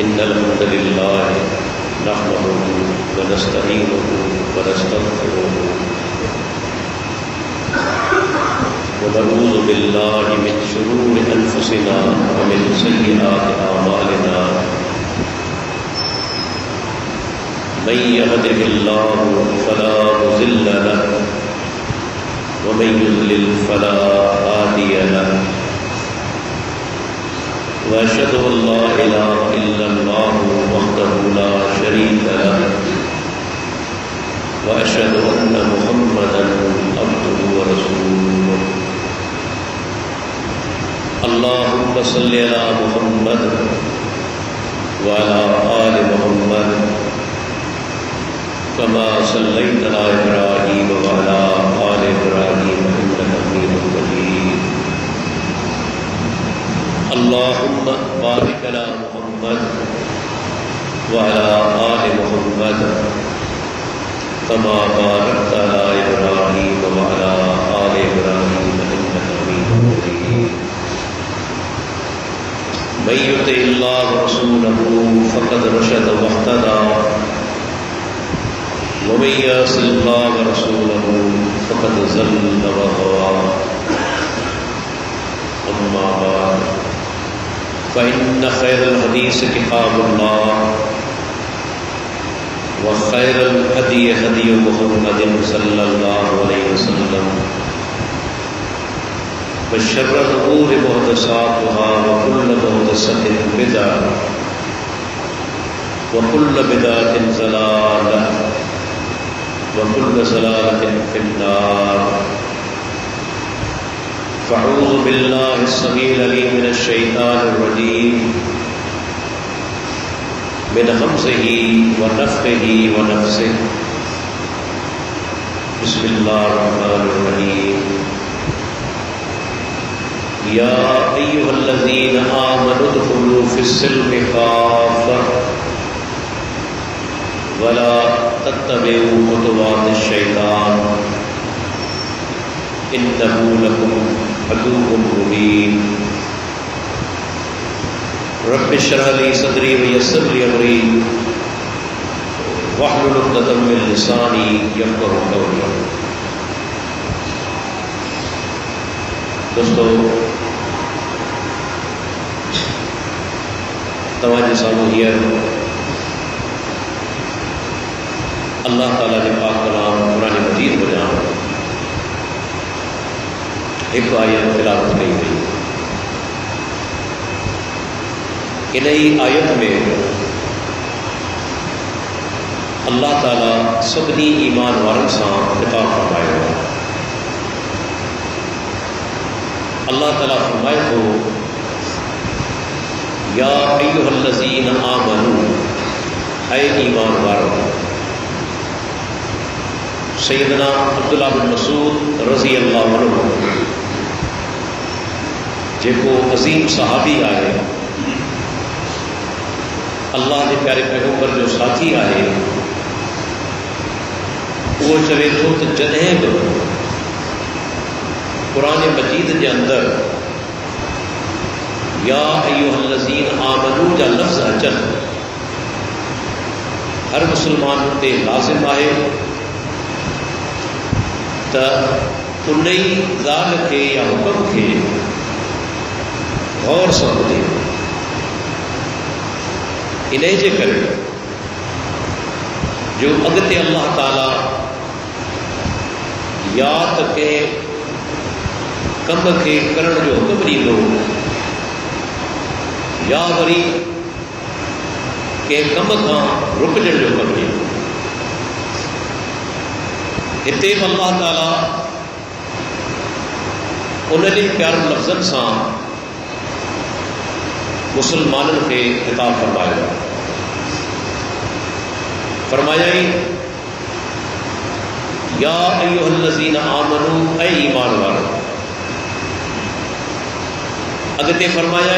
إن الحمد لله نحمده ونستعينه ونستغفره ونعوذ بالله من شرور أنفسنا ومن سيئات أعمالنا من يهده الله فلا مضل له ومن يضلل فلا هادي له وأشهد أن لا إله إلا الله وحده لا شريك له وأشهد أن محمدا عبده ورسوله اللهم صل على محمد وعلى آل محمد كما صليت على إبراهيم وعلى آل إبراهيم إنك حميد مجيد اللهم بارك على محمد وعلى آل محمد كما باركت على إبراهيم وعلى آل إبراهيم إنك حميد مجيد من يطع الله ورسوله فقد رشد واهتدى ومن يعص الله ورسوله فقد ضل وغوى أما بعد فإن خير الحديث كتاب الله وخير الهدي هدي محمد صلى الله عليه وسلم وشر الأمور محدثاتها وكل محدثة بدعة وكل بدعة ضلالة وكل ضلالة في النار فأعوذ بالله السميع العليم من الشيطان الرجيم من همزه ونفخه ونفثه بسم الله الرحمن الرحيم يا أيها الذين آمنوا ادخلوا في السلم كافة ولا تتبعوا خطوات الشيطان إنه لكم عدو مبين رب اشرح لي صدري ويسر لي أمري واحلل عقدة من لساني يفقهوا قولي. دوستو توجہ سامعین، اللہ تعالیٰ نے پاک کلام قرآن مجید بجان ایک آیت تلاوت کی گئی. انہی آیت میں اللہ تعالیٰ سبھی ایمان والوں سے خطاب فرمائے گا. اللہ تعالیٰ فرمائے تو یا ایھا الذین آمنوا، اے ایمان والو. سیدنا عبداللہ بن مسعود رضی اللہ عنہ جیکو عظیم صحابی آئے، اللہ کے پیارے پیغمبر جو ساتھی آئے، وہ چوے تو جدیں بھی قرآن مجید کے اندر یا ایھا الذین آمنوا جا لفظ اچن ہر مسلمان تے لازم آئے تو انہی ذال کے یا حکم کے غور سمجھے. انہیں جے کرے جو اگتے اللہ تعالی یا کے کم کے کرن جو حکم ڈیندو یا وری کے کم کا رکجن جو حکم ڈیندو. اتنے اللہ تعالی انہیں پیار لفظن سے مسلمانوں کے خطاب فرمایا. فرمایا یا ایھا الذین آمنوا، اے ایمان والو. اگتے فرمایا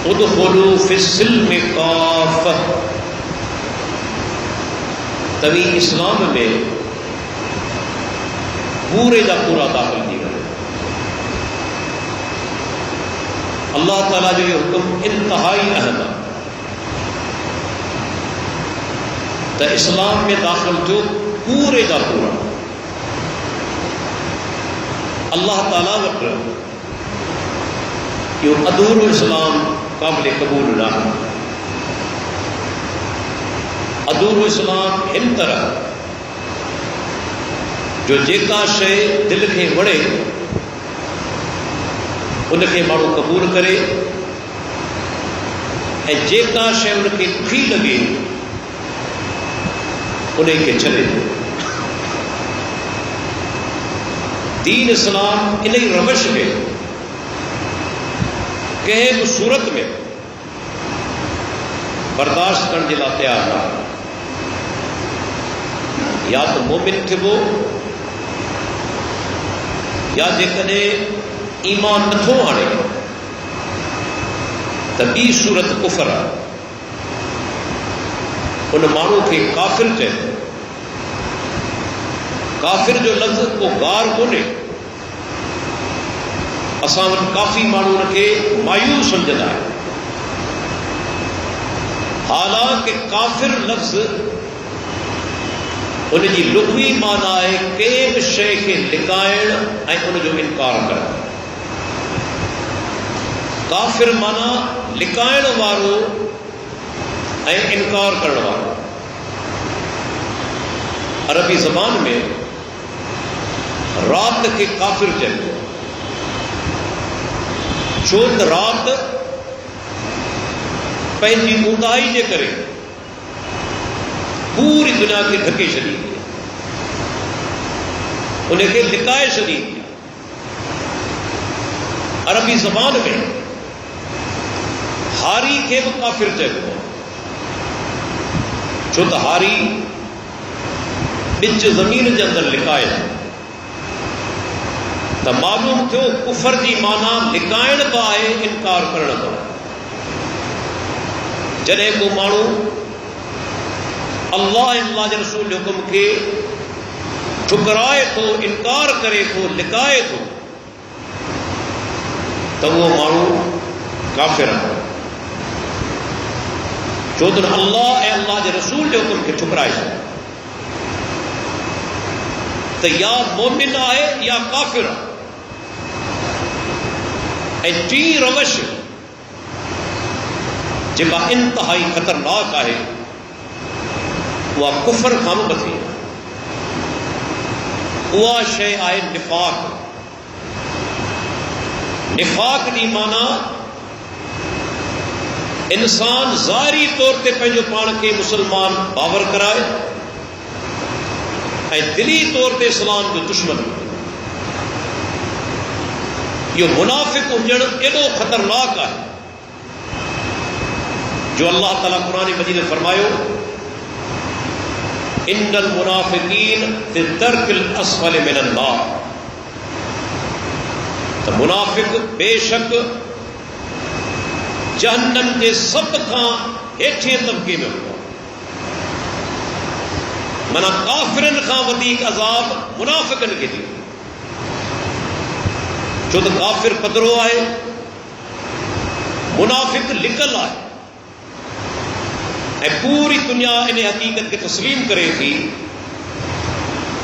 ادخلوا فی السلم کافہ، تبھی اسلام میں پورے دا پورا داخل کیا. اللہ تعالیٰ جو یہ حکم انتہائی اہم ہے تو اسلام میں داخل جو پورے کا پورا اللہ تعالیٰ وقت یہ ادور اسلام قابل قبول نہ ادور اسلام ہن طرح جو جیکا شے دل کے وڑے ان کے مانو قبول کرے جیکا شے ان کے ڈھی لگے انہیں کے چلے دین اسلام انہی روش میں کہیں بھی صورت میں برداشت کرنے لا تیار نہ یا تو مومن تھے وہ یا جے ایمان نتھو آنے تو بی صورت کفر ہے ان مانو کے کافر چاہتے کافر جو لفظ کو غار کونے اساں کافی مانو کے مایوس سمجھدا ہے حالانکہ کافر لفظ ان کی لغوی معنی ہے کہ بھی شے کے لکائن ان جو انکار کرنا کافر معنی لکائن وارو انکار کرنے والا عربی زبان میں رات کے کافر چاہتے چوت رات پہنچی اونگائی جے کرے پوری دنیا کے دھکے شدید کیا انہیں کے لکائے شدید کیا عربی زبان میں ہاری کے وہ کافر چاہتے چھو تو ہاری بچ زمین کے اندر لکائے تو معلوم تھو کفر کی معنی لکائن کا ہے انکار کرنا کا جنہیں کو مانو اللہ کے رسول حکم کے ٹھکرائے تو انکار کرے تو لکائے تو وہ مانو کافر ہے جو دن اللہ کے رسول کے حکم کے ٹھکرائے تو یا مومن ہے یا کافر ٹی روش جا انتہائی خطرناک ہے وہ کفر کھانو بتی وہ شے آئے نفاق نفاق دی مانا انسان ظاہری طور تے پنجو پان کے مسلمان باور کرائے دلی طور تے اسلام جو دشمن یہ منافق ہوجن ایڈو خطرناک ہے جو اللہ تعالیٰ قرآن مجید نے فرمایا ان المنافقین فی الدرک الاسفل من النار تو منافق بے شک جہنم کے سب کا ہیٹھے طبقے میں ہوا منا کافرن کا ودیک عذاب منافقن کے لیے جو تو کافر پدرو آئے منافق لکل آئے اے پوری دنیا انہیں حقیقت کے تسلیم کرے تھی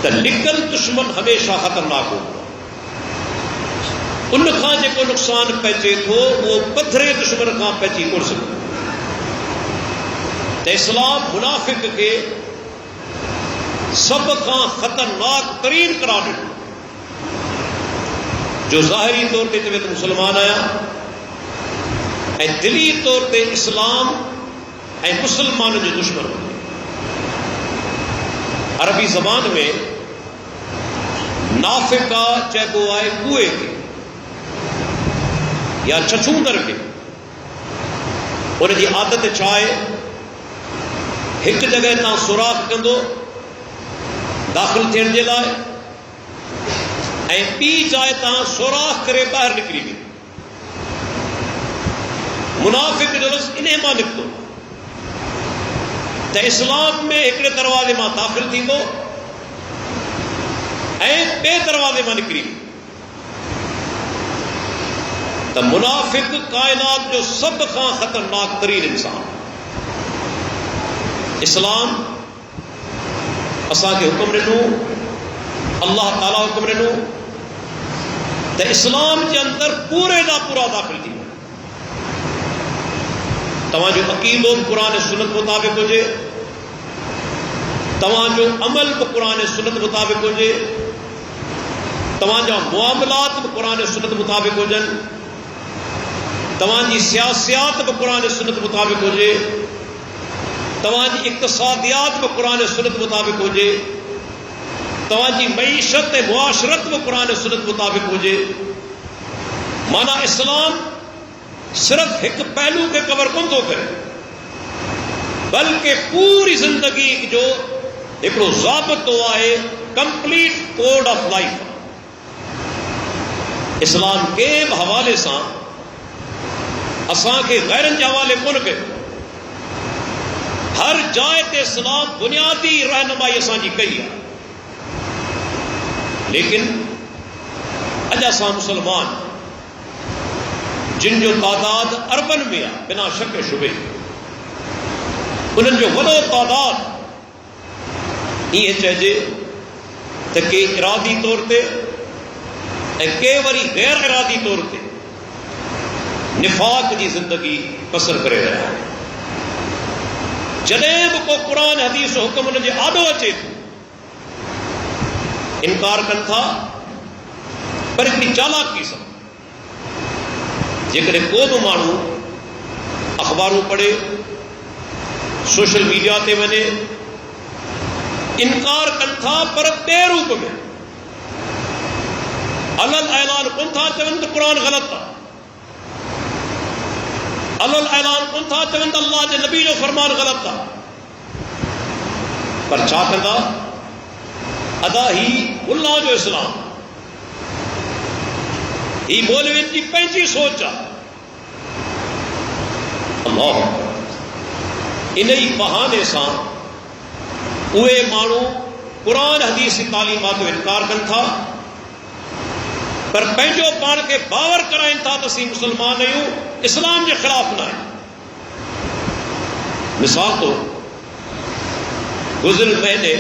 تو لکل دشمن ہمیشہ خطرناک ہو ان کا جو نقصان پہنچے تو وہ پتھرے دشمن کا پہنچی کر سکتے تو اسلام منافق کے سب کا خطرناک ترین قرار دیتا جو ظاہری طور پہ تو مسلمان آیا اے دلی طور پہ اسلام اے مسلمان جو دشمن ہو عربی زبان میں نافقہ چیبو آئے کوئے کے یا چچوندر کے ان کی عادت چاہے ایک جگہ تا سوراخ کندو داخل تھیڑ جے لائے اے پی چاہے تا سوراخ کرے باہر نکلی گئی منافق جو لفظ انہیں ماں نکتو تو اسلام میں ایکڑے دروازے ماں داخل تھی دو اے بے دروازے ماں نکلی تو منافق کائنات جو سب کا خطرناک ترین انسان. اسلام اساں کے حکم ڈنو، اللہ تعالیٰ حکم ڈنو تو اسلام کے اندر پورے دا پورا داخل تھی. تمہاں جو عقیدو قرآن سنت مطابق ہوجے، تمہاں جو عمل قرآن سنت مطابق ہوجے، تمہاں جو معاملات قرآن سنت مطابق ہو جن، تمہاں جی سیاسیات قرآن سنت مطابق ہو جے، تمہاں جی اقتصادیات قرآن سنت مطابق ہو جے، تمہاں جی معیشت معاشرت قرآن سنت مطابق ہو جے. مانا اسلام صرف ایک پہلو کے کور کون تو کرے، بلکہ پوری زندگی جو ایک ضابط ہوا ہے، کمپلیٹ کوڈ آف لائف. اسلام کے حوالے سے اساں کے غیرن کے حوالے کون کے ہر جائے تے اسلام بنیادی رہنمائی اساں جی کئی ہے. لیکن اج اساں مسلمان جن جو تعداد اربن میں ہے بنا شک شبے، انہن جو وڈو تعداد یہ چاہیے تو کہ ارادی طور تے کے وری غیر ارادی طور تے نفاق کی زندگی بسر کرے رہا ہے. جڏهं بھی کو قرآن حدیث حکم ان کے آڈو اچے تو انکار کن تھا، پر اتنی چالاکی سا جیکر کو بھی مانو اخباروں پڑھے، سوشل میڈیا تے ونے انکار کن تھا، پر بے روپ میں علل اعلان کن تھا چون تو قرآن غلط تھا، علل اعلان کن تھا چون تو اللہ کے نبی جو فرمان غلط تھا. پر چھا کندا ادا ہی اللہ جو اسلام ہی مولوی کی پنجی سوچ آ. اللہ انہی بہانے سا اوے مانو قرآن حدیث تعلیمات جو انکار کن تھا، پر پنجو پان کے باور کرائیں تھا تو سی مسلمان نہیں ہوں، اسلام کے خلاف نہ ہے. مثال تو گزر مہینے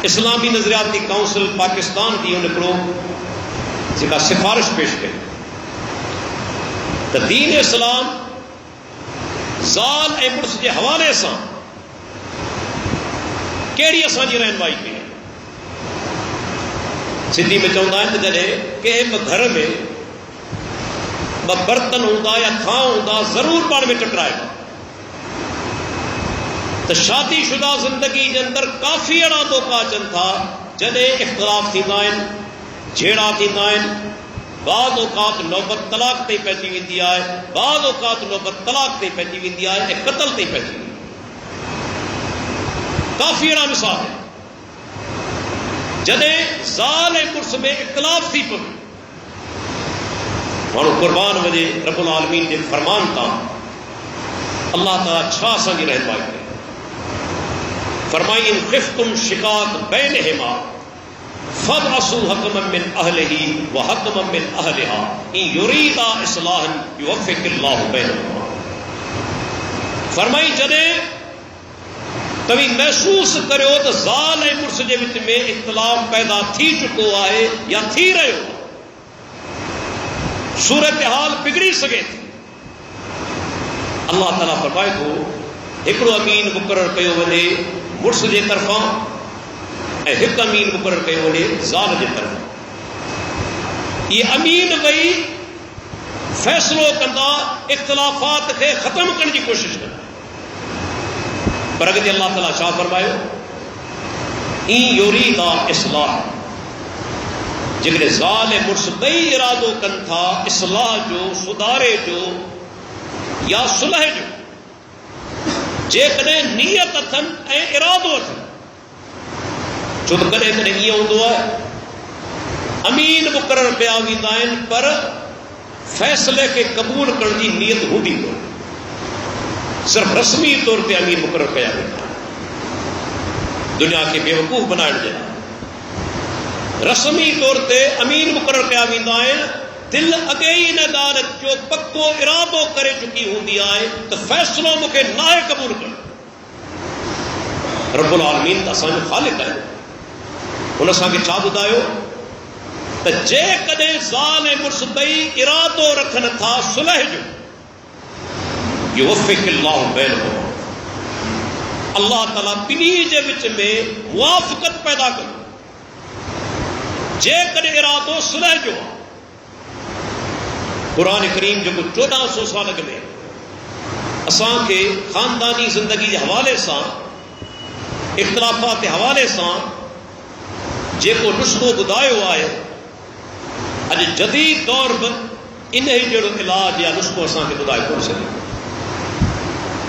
اسلامی نظریاتی کونسل پاکستان کی انہیں کو سفارش پیش کی تو دین اسلام زال اے مرس کے حوالے سے کیڑی اساں رہنمائی کی ہے. سندھی میں چوندہ ہیں کہ جڑے کہ گھر میں برتن ہوندا یا تھان ہوندا ضرور پان میں ٹکرائے گا. تو شادی شدہ زندگی کے اندر کافی اڑا تو اچن تھا جدے اختلاف تھیندا ہیں، جھیڑا تھیندا ہیں، بعض اوقات نوبت طلاق تے پہنچی ویندی ہے، بعض اوقات نوبت طلاق تے پہنچی ویندی ہے، قتل تے پہنچی ویندی. کافی اڑا مثال ہے جدے زال مرس میں اختلاف تھی پوی مانو قربان وجے رب العالمین کے فرمان تا اللہ تعالیٰ چھا سنگی رہنمائی کرے. فرمائی ان خفتم شقاق بینہما فابعثوا حکما من اہلہ وحکما من اہلہا ان یریدا اصلاحا یوفق اللہ بینہما. فرمائی جدے تبھی محسوس کرو تو زال اے مرس کے وچ میں اختلاف پیدا تھی چکو ہے یا تھی رہے ہو، صورتحال بگڑی سکے تھی. اللہ تعالیٰ فرمائے تو ایکڑو امین مقرر کیو ونے مرس کے طرفاں اے ایک امین مقرر کیو ونے زال کے طرفاں. یہ امین وئی فیصلو کندا اختلافات کے ختم کرنے کی کوشش کندا. پر اگر اللہ تعالیٰ شاہ فرمائے این یریدا اصلاح جگہ زال مرس بئی ارادو کن تھا اصلاح جو سدارے جو یا صلح جو جے کدے نیت اتھن اے ارادو اتھن چھو تو کدے کدے یہ ہوندو ہے امین مقرر کیا ویندا آہن پر فیصلے کے قبول کرنے کی نیت ہوندی کو صرف رسمی طور پہ امین مقرر کیا ویندا دنیا کے بے وقوف بنائے جائے. رسمی طور تے امین مقرر کیا ویندا آہن دل اگے ہی نہ دانت جو پکو ارادو کرے چکی ہوندی آئے تو فیصلوں مکے نہ قبول کر. رب العالمین دا سانجو خالق ہے. ان اساں کے چا بدایو تے جے کدے ظالم مرسبئی ارادو رکھن تھا صلح جو یوفق اللہ بینہم، اللہ تعالیٰ پنی جے وچ میں موافقت پیدا کرو. جے کدے ارادو صلح جو قرآن کریم جو 1400 سال اگے اساں کے خاندانی زندگی کے حوالے سے اختلافات کے حوالے سے جے کو نسخو بدایو آئے اج جدید دور میں انہی جڑو علاج یا نسخو اساں کے بدائے کون سکے.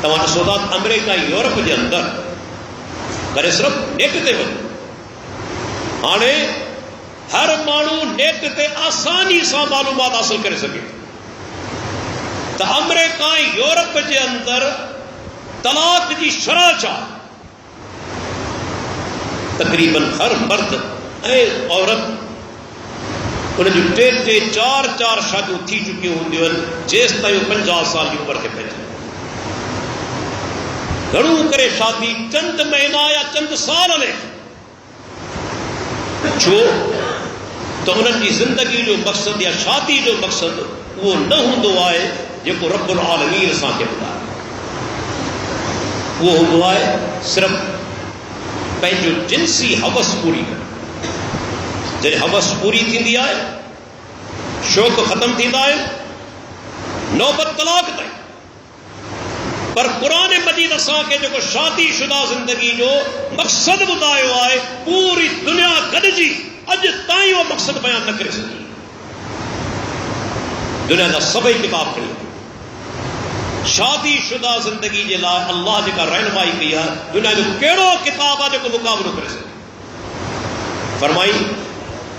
تمہارا سودات امریکہ یورپ کے اندر کرے صرف نیٹ تے وجہ ہانے ہر مانو نیٹ تے آسانی سے معلومات حاصل کرے سکے. تو امریکہ یورپ کے اندر طلاق کی شرح چاہ تقریباً ہر مرد اے عورت انہیں جو 3-4 شادیوں تھی چکی ہوں جیس تائیں 50 سال کی عمر کے پہنچے. گھروں کرے شادی چند مہینہ یا چند سال لے چھو تو انہوں کی زندگی جو مقصد یا شادی جو مقصد وہ نہ ہوں آئے جو کو رب العالمین سان کے بتا وہ ہوں آئے صرف پہنجو جنسی حوث پوری کر. جن حوث پوری تھی دی آئے شوق ختم تھی آئے نوبت طلاق تھی. پر قرآن مجید اساں کے جو شادی شدہ زندگی جو مقصد بتایا آئے پوری دنیا گڈجی اج تائیں وہ مقصد بیان نہ کرے سکی. دنیا کا سبھی کتاب پڑھی شادی شدہ زندگی کے لائے اللہ جی کا رہنمائی کیا دنیا جو کیڑو کتاب ہے جو مقابلہ کرے سکے. فرمائی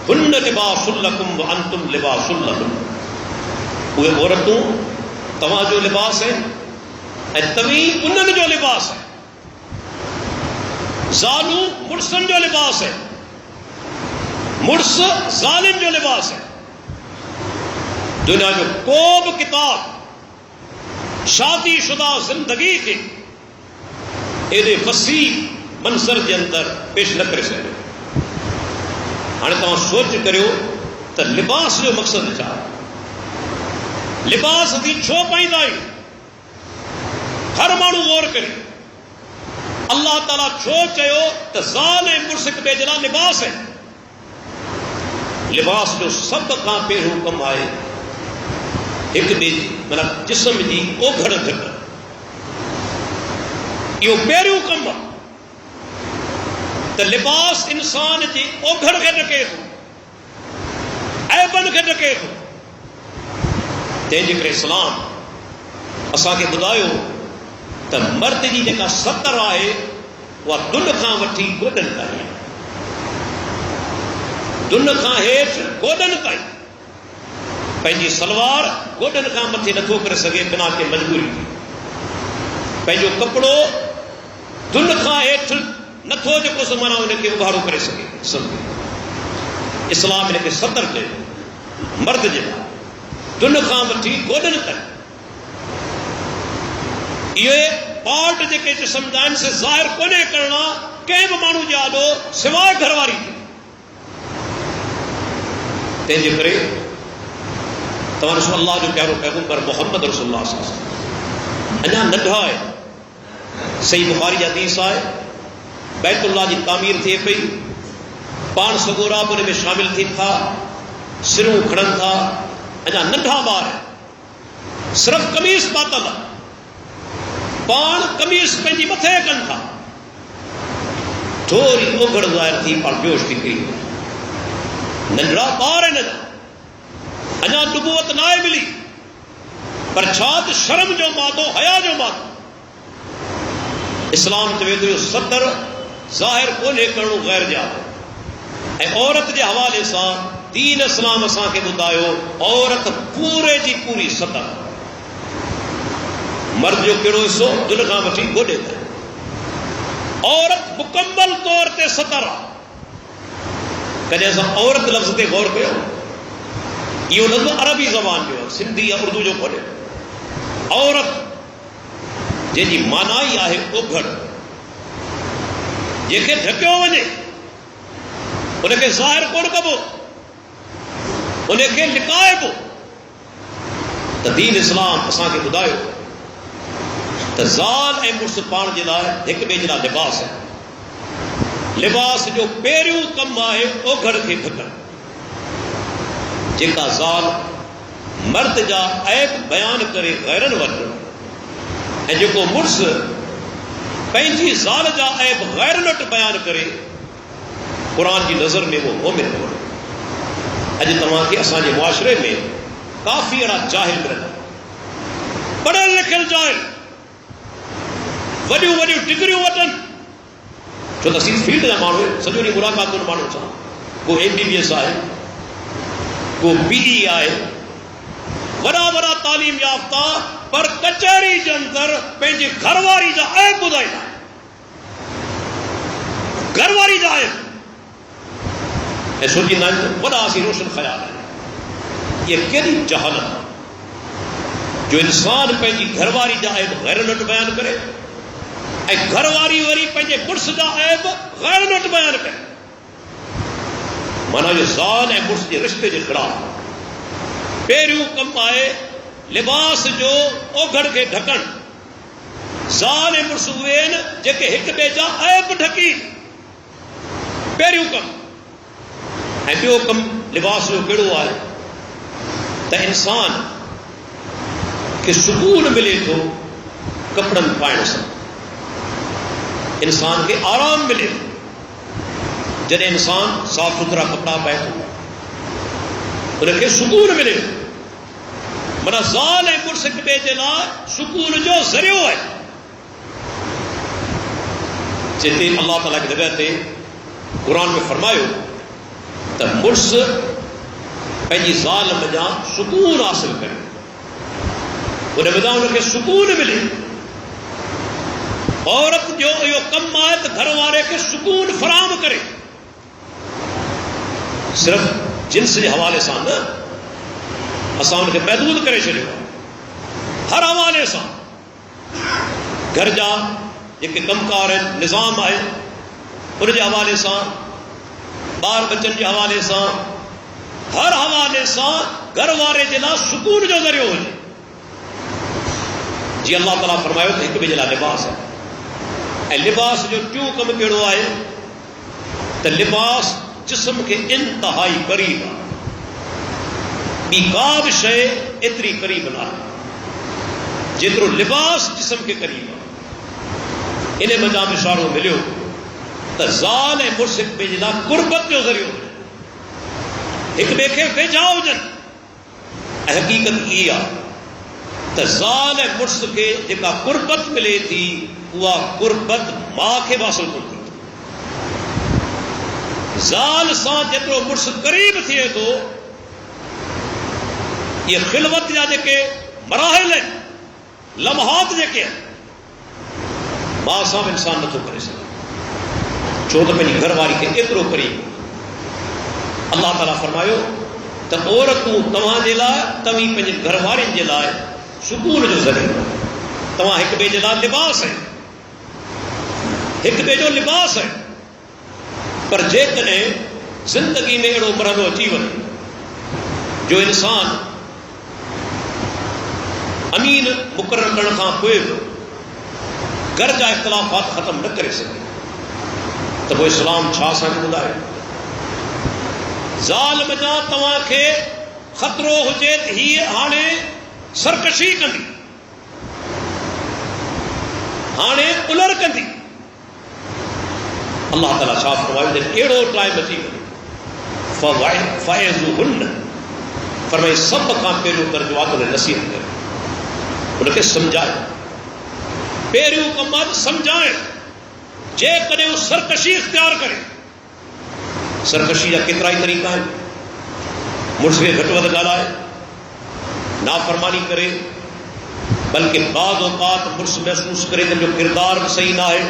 ہن لباس لکم وانتم لباس لہن، وہ عورتوں تمہاں جو لباس ہے تمہیں انہوں جو لباس ہے. ظالم مرسن جو لباس ہے، مرس ظالم جو لباس ہے. دنیا جو کوب کتاب شادی شدہ زندگی کے ایدے وسیع منظر کے اندر پیش نہ کرے سکے. ہاں تو سوچ کریو تو لباس جو مقصد چاہ لباس کی چھو پائیں دائی ہر مانو غور کرے. اللہ تعالیٰ چھو چاہو تو ظالم مرسک بے جلا لباس ہے. لباس جو سب کا پہلو کم آئے ایک بھی مطلب جسم کی اوگھڑ گھٹ یہ پہلو کم ہے. تو لباس انسان کی اوگھڑ کے ڈکے تو ایبن کے ڈکے تو تینجے کرے اسلام اساں کے بدایو تو مرد کی جگہ ستر آئے وہ دن کھاں وٹھی گوڈن تائیں دن کھاں ہیٹھ گوڈن تائیں پہنجی سلوار گوڈن کھاں متھے نتھو کرے سگے بنا کے مجبوری پہنجو کپڑو دن کھاں ہیٹھ نتھو جو کو زمانہ انہیں کے ابھارو کرے سگے. اسلام انہیں کے ستر کے مرد جگہ دن کھاں وٹھی گوڈن تائیں یہ پارٹ جے جسم دان سے ظاہر کونے کرنا کہیں بھی مانو جادو سوائے گھر واری تینجے کرے تو رسول اللہ جو پیارو پیغمبر محمد رسول اللہ صلی اللہ علیہ وسلم انہاں نڈھا ہے. صحیح بخاری حدیث آئے بیت اللہ کی تعمیر تھے پئی پان سگورا انہیں میں شامل تھی تھا سروں کھڑن تھا انہاں نڈھا بار ہے صرف قمیص پاتل پان قمیص پنجی متھے کن تھا تھوڑی اوگھڑ ظاہر تھی پر جوش تھی کری ننڈا بار ہے ننڈا انہاں نبوت نائے ملی پر چھات شرم جو ماتو حیا جو ماتو. اسلام چوے تو ستر ظاہر کونے کرنو غیر جاو اے عورت کے حوالے سے دین اسلام اساں کے بتایو عورت پورے جی پوری ستر مرد جو کہڑو حصو دل کھاں وٹھی گوڈے تے عورت مکمل طور تے ستر. کدے اساں عورت لفظ تے غور کیو یہ لفظ عربی زبان جو ہے، سندھی یا اردو جو کونے. عورت جن کی معنی ہے اوگھڑ، جنکھے ڈھکیو ونے، ان کے ظاہر کون کبو، ان کے لکائے بو. تو دین اسلام اساں کے ॿڌايو تو زال ऐं मुड़ुस पाण जे लाइ हिक ॿिए जे लाइ लिबास आहे. लिबास जो पहिरियों कमु आहे ओघड़ खे ढकणु. जेका ज़ाल मर्द जा ऐब बयान करे गैरनि वटि, ऐं जेको मुड़ुस पंहिंजी ज़ाल जा ऐब गैरनि वटि बयान करे, क़ुरान जी नज़र में वो मोमिन हो. अॼु तव्हांखे असांजे मुआशरे में काफ़ी अहिड़ा जाहिल मिलंदा, पढ़ियल लिखियल जाहिल, वॾियूं वॾियूं डिग्रियूं वठनि, छो त फील्ड जा माण्हू सॼो ॾींहुं मुलाक़ातुनि माण्हुनि सां. को MBBS आहे, को BE आहे, वॾा वॾा तालीम याफ़्ता, पर कचहरी जे अंदरि पंहिंजी घरवारी जा ऐब ॿुधाईंदा. घरवारी जा ऐब ऐं सोचींदा आहिनि वॾा असीं रोशन ख़याल आहिनि. یہ کیڑی جہالت جو انسان پنجی گھرواری جا عیب غیر نٹ بیان کرے، اے گھرواری وری پنجے مرس جا عیب غیر نٹ بیان کرے. مانا جو زال ऐं मुड़ुस जे रिश्ते जे ख़िलाफ़ पहिरियों कमु आहे लिबास जो ओघड़ खे ढकणु. ज़ाल ऐं मुड़ुस उहे आहिनि जेके हिक ॿिए जा ऐब ढकी, पहिरियों कमु. ऐं ॿियो कमु लिबास जो कहिड़ो आहे त इंसान खे सुकून मिले थो कपिड़नि पाइण सां. इंसान खे आराम मिले थो जॾहिं इंसान साफ़ सुथरा कपिड़ा पाए थो, उनखे सुकून मिले थो. माना ज़ाल ऐं मुड़ुस हिक ॿिए जे लाइ सुकून जो ज़रियो आहे. जिते अल्लाह ताला जी जॻह ते क़ुरान में फरमायो त मुड़ुस पंहिंजी ज़ाल मञा सुकून हासिल करे, उन मञा उनखे सुकून मिले. औरत जो इहो कमु आहे त घर वारे खे सुकून फराहम करे. सिर्फ़ जिन्स जे हवाले सां न, असां उनखे महदूद करे छॾियो आहे. हर हवाले सां घर जा जेके कमकार आहिनि, निज़ाम आहे, उन जे हवाले सां, ॿार बच्चनि जे हवाले सां, हर हवाले सां घर वारे जे लाइ सुकून जो ज़रियो हुजे. जीअं अल्लाह ताला फरमायो त हिक ॿिए जे लाइ लिबास आहे. ऐं लिबास जो टियों कमु कहिड़ो आहे त लिबास जिस्म खे इंतहाई क़रीब आहे. ॿी का बि शइ एतिरी क़रीब न आहे जेतिरो लिबास जिस्म खे क़रीब आहे. इन मज़ा में इशारो मिलियो त ज़ाल ऐं मुड़ुस हिक ॿिए जे लाइ कुर्बत जो ज़रियो हुजे, हिक ॿिए खे वेझा हुजनि. ऐं हक़ीक़त इहा आहे त ज़ाल ऐं मुड़ुस खे जेका कुर्बत मिले थी, उहा कुर्बत माउ खे हासिल कोन थी. ज़ाल सां जेतिरो मुड़ुस क़रीब थिए थो, इहे ख़िलवत जा जेके मराहिल आहिनि, लम्हात जेके आहिनि, माउ सां बि इंसान नथो करे सघे, छो त पंहिंजी घरवारी खे एतिरो क़रीब. अल्लाह ताला फरमायो त औरतूं तव्हांजे लाइ, तव्हीं पंहिंजे घरवारियुनि जे लाइ सुकून जो ज़रियो, तव्हां हिक ॿिए जे लाइ लिबास आहे, हिक ॿिए जो लिबास आहे. पर जेकॾहिं ज़िंदगी में अहिड़ो मरहलो अची वञे जो इंसान अमीन मुक़रर करण खां पोइ बि घर जा इख़्तिलाफ़ात ख़तम न करे सघे, त पोइ इस्लाम छा असांखे ॿुधाए. ज़ाल मञा तव्हांखे ख़तरो हुजे त हीअ हाणे सरकशी कंदी, हाणे उलर कंदी. अल्लाह ताला छा फरमायो त अहिड़ो टाइम अची वञे फ़ाइज़ुहुन्न, फरमाए सभ खां पहिरियों दर्जो आहे त नसीहत करे, उनखे सम्झाए. पहिरियों कमु आहे सम्झाइण. जेकॾहिं हू सरकशी इख़्तियार करे, सरकशी जा केतिरा ई तरीक़ा आहिनि. मुड़ुस खे घटि वधि ॻाल्हाए, नाफ़रमानी करे, बल्कि बाज़ औक़ात मुड़ुस महसूस करे त जो किरदार बि सही न आहे,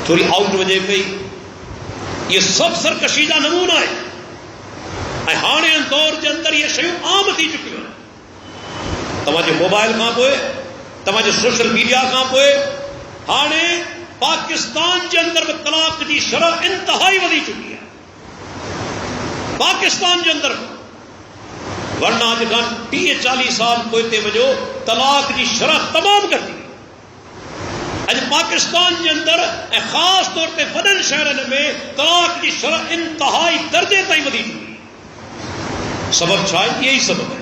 थोड़ी आउट वञे पई, ये सब सरकशी जा नमूना है. हाणे दौर के अंदर ये शयूं आम थी चुकियूं आहिनि। तव्हांजे मोबाइल खां पोइ, तव्हांजे सोशल मीडिया खां पोइ हाणे पाकिस्तान के अंदर भी तलाक की शरह इंतहाई वधी चुकी है। पाकिस्तान के अंदर वरना अॼु खां 30-40 साल पोइते वञो, तलाक की शरह तमाम घटी। अॼु पाकिस्तान के अंदर ऐं ख़ास तौर ते वॾनि शहरनि में तलाक की शरह इंतहाई दर्जे ताईं वधी चुकी है। सबब छा आहे? यही सबब है।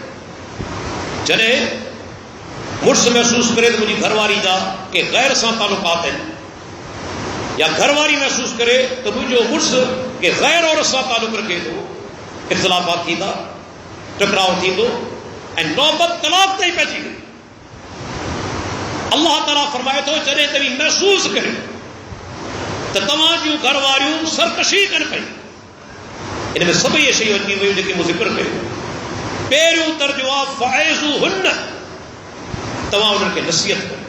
जॾहिं मुड़ुस महसूस करे तो मुझी घरवारी जा के गैर सां तालुकात आहिनि, या घरवारी महसूस करे तो मुझो मुड़ुस के गैर औरत सां तालुक रखे थो, इख़्तिलाफ़ात थींदा, टकराव थींदो ऐं नौबत तलाक ताईं पहुची वई। अल्लाह ताला फरमाए थो जॾहिं तव्हीं महसूस करियो त तव्हां जूं घरवारियूं सरकशी कनि पई, इन में सभई इहे शयूं अची वयूं जेके मूं ज़िक्र कयो। पहिरियों दर्जो आहे फ़अइज़ूहुन्न, तव्हां उन्हनि खे नसीहत कयो।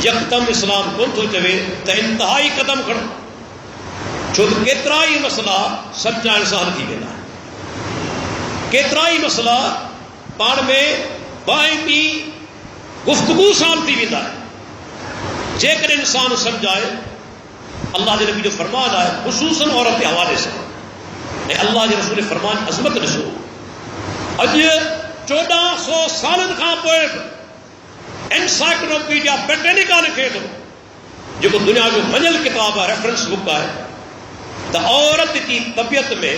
यकदम इस्लाम कोन थो चवे त इंतहाई कदम खणो, छो त केतिरा ई मसला सम्झाइण सां हल थी वेंदा आहिनि। केतिरा ई मसला पाण में बाहिमी गुफ्तगू सां हल थी वेंदा आहिनि जेकॾहिं इंसान सम्झाए। अल्लाह जे नबी जो फरमान आहे ख़ुसूसन औरत जे हवाले सां, ऐं अल्लाह जे रसूल फरमान अज़मत ॾिसो। अॼु 1400 सालनि खां पोइ एनसाइक्लोपीडिया ब्रिटेनिका लिखे थो, जेको दुनिया जो मञियल किताब आहे, रेफरेंस बुक आहे, त औरत की तबियत में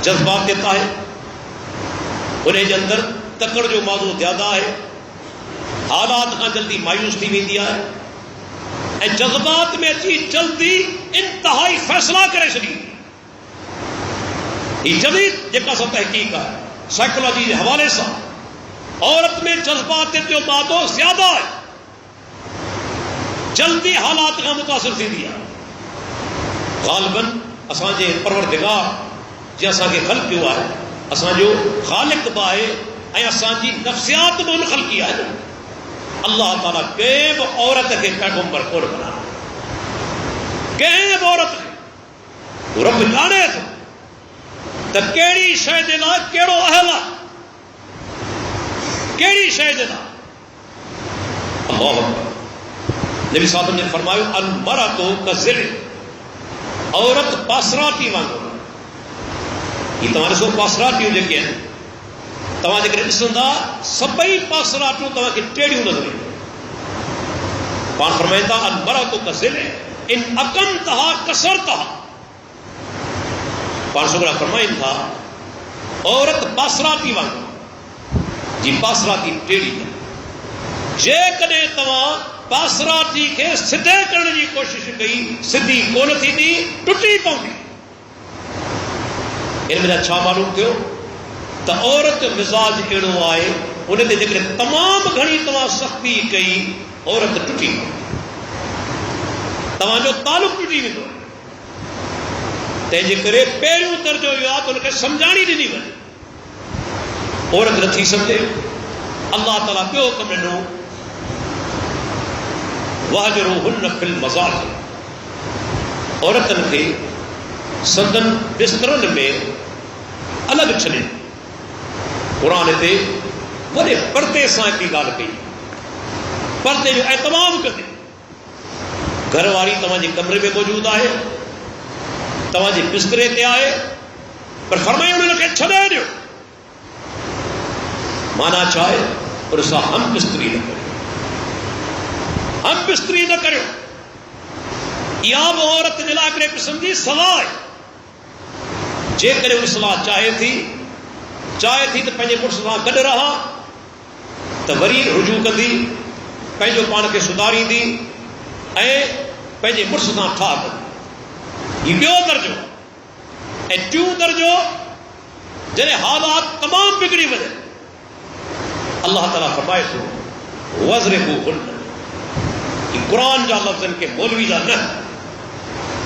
जज्बातियत आहे, उन जे अंदर तकड़ जो मौज़ू ज़्यादा आहे, हालात खां जल्दी मायूस थी वेंदी आहे, ऐं जज्बात में अची जल्दी इंतहाई फ़ैसिला करे छॾींदी। ही जदीद जेका सा तहक़ीक़ आहे साइकोलॉजी के हवाले से, औरत में जज्बातियत जो मादो ज्यादा है, जल्दी हालात का मुतासिर थी है। ग़ालिबन असांजे परवरदिगार जे असांखे ख़ल्क़ कयो आहे, असांजो ख़ालिक़ बि आहे ऐं असांजी नफ़्सियात बि उन ख़ल्क़ी आहे। अल्लाह ताला कंहिं बि औरत खे पैगम्बर कोन बनायो, कंहिं बि औरत खे रब ॼाणे थो त कहिड़ी शइ जे लाइ कहिड़ो अहल आहे, कहिड़ी शइ जे लाइ। अल्लाह नबी साहब ने फरमायो अल मरअतु कज़िल, औरत पासराटी वांगुरु। ही तव्हां ॾिसो पासराटियूं जेके आहिनि, तव्हां जेकॾहिं ॾिसंदा सभई पासराटियूं तव्हांखे टेढ़ियूं नज़र ईंदियूं। पाण फरमाइनि था अल मरअतु कज़िल इन अक़मतहा कसरतहा। पाण छोकिरा फरमाइनि था औरत पासराटी वांगुरु, जी पासराटी टेढ़ी है। जेकॾहिं तव्हां पासराटी खे सिधे करण जी कोशिश कई, सिधी कोन थींदी, टुटी पवंदी। इन में छा मालूम थियो त औरत जो मिज़ाज अहिड़ो आहे, उन ते जेकॾहिं तमामु घणी तव्हां सख़्ती कई, औरत टुटी पवंदी, तव्हांजो तालुक टुटी वेंदो। तंहिंजे करे पहिरियों दर्जो इहो आहे त उनखे सम्झाणी ॾिनी वञे। औरत नथी सम्झे, अल्लाह ताला ॿियो हुकुम ॾिनो वहजुरुहुन्न फिल मज़ाजिዕ, औरतनि खे संदन बिस्तरनि में अलॻि छॾे। क़ुरान ते वॾे पर्दे सां हिकिड़ी ॻाल्हि कई, पर्दे जो एतमाम कंदे। घरवारी तव्हांजे कमरे में मौजूद आहे, तव्हांजे बिस्तरे ते आहे, पर फरमायो उनखे छॾे ॾियो। माना छा आहे? उन सां हम बिस्तरी न करियो, हम बिस्तरी न करियो। इहा बि औरत जे लाइ हिकिड़े क़िस्म जी सलाह आहे। जेकॾहिं उहा सलाह चाहे थी त पंहिंजे मुड़ुस सां गॾु रहां, त वरी रुजू कंदी, पंहिंजो पाण खे सुधारींदी ऐं पंहिंजे मुड़ुस सां ठाह कंदी। ही ॿियो दर्जो। ऐं टियों दर्जो, जॾहिं हालात तमामु बिगड़ी वञे, अल्लाह ताला फरमाए थो वज़रिबूहुन्न। क़ुरान जा लफ़्ज़नि खे मौलवी जा न,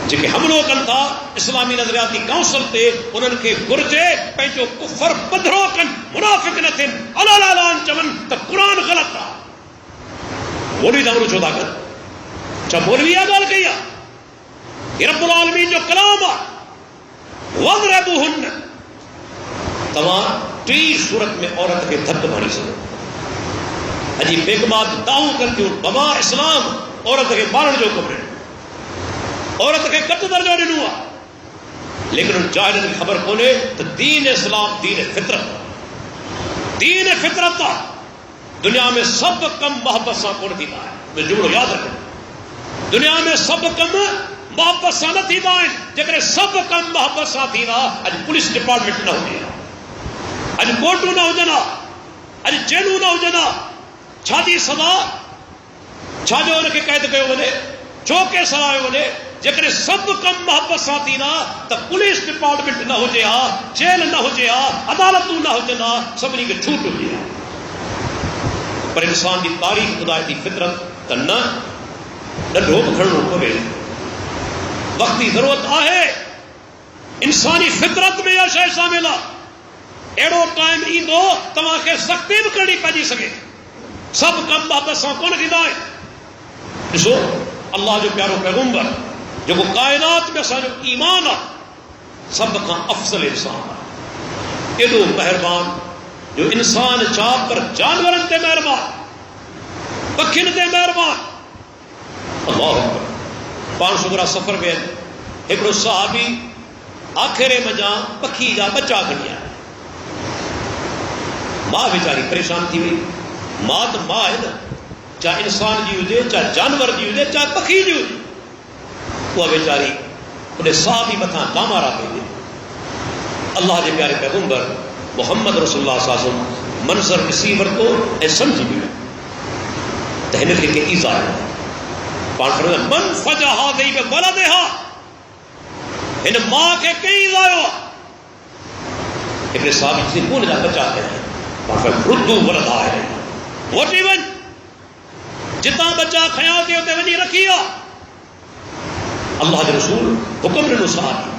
जेके हमलो कनि था इस्लामी नज़रियाती काउंसिल ते, उन्हनि खे घुर्जे पंहिंजो कुफर पधरो कनि, मुनाफ़िक़ न थियनि, अलाल ऐलान चवनि त क़ुरान ग़लति आहे। मौलवी हमलो छो था कनि? छा मौलवी इहा ॻाल्हि कई आहे? रब्बुल आलमीन जो कलाम आहे। वज़रिबूहुन्न, तव्हां टी सूरत में औरत खे धक मारी सघो। अॼु बेगमात दाऊ कंदियूं बाबा इस्लाम औरत खे मारण जो कमु ॾिनो, औरत खे घटि दर्जो ॾिनो आहे, लेकिन जाहिलनि खे ख़बर कोन्हे त दीन इस्लाम दीन फितरत आहे। दुनिया में सभु कम मोहब्बत सां कोन थींदा आहिनि। जुमिलो यादि रखो, दुनिया में सभु कम मोहब्बत सां न थींदा आहिनि। जेकॾहिं सभु कम मोहब्बत सां थींदा, अॼु पुलिस डिपार्टमेंट न हुजे, अॼु कोर्टूं न हुजनि, अॼु जेलूं न हुजनि। छाजी सज़ा, छाजो हुनखे क़ैद कयो वञे, छो के सरायो वञे? जेकॾहिं सभु कम मोहब्बत सां थींदा त पुलिस डिपार्टमेंट न हुजे हा, जेल न हुजे हा, अदालतूं न हुजनि हा, सभिनी खे छूट हुजे हा। पर इंसान जी तारीख़ ॿुधाए थी फितरत त न, ॾंढो बि खणणो पवे, वक़्त जी ज़रूरत आहे। इंसानी फितरत में इहा शइ शामिल आहे। अहिड़ो टाइम ईंदो तव्हांखे सख़्ती बि करणी पइजी सघे। सभु कम मोहब्बत सां कोन थींदा आहिनि। ॾिसो अल्लाह जो प्यारो पैगम्बर जेको काइनात में असांजो ईमान आहे, सभ खां अफ़ज़ल इंसान आहे। एॾो महिरबान जो इंसान छा पर जानवरनि ते महिरबान, पखियुनि ते महिरबान। अल्लाह अकबर। पाण सुगरा सफ़र में हिकिड़ो सहाबी आख़िरे मञा पखी जा बचा खणी आया। मां वीचारी परेशान थी वई। मां त मां आहे न, चाहे इंसान जी हुजे, चाहे जानवर जी हुजे, चाहे पखी जी हुजे। उहा वीचारी उन सहाबी मथां दामारा पई ॾे। अल्लाह जे प्यारे पैगम्बर मोहम्मद रसूलुल्लाह सल्लल्लाहु अलैहि वसल्लम मंज़र ॾिसी वरितो ऐं सम्झी वियो त हिनखे के ईज़ा आहे। पाण फरमाईंदा मन फजा हाज़ी बिवलदिहा, हिन मां खे के ईज़ा आयो आहे। हिकिड़े सहाबी चई कोन जा बचा कया। पाण फरमाईंदा रुद्दू वलदा आहे, वठी वञ, जितां बचा खयां थी उते वञी रखी आहे। अल्लाह जे रसूल हुकुम ॾिनो सहाबी,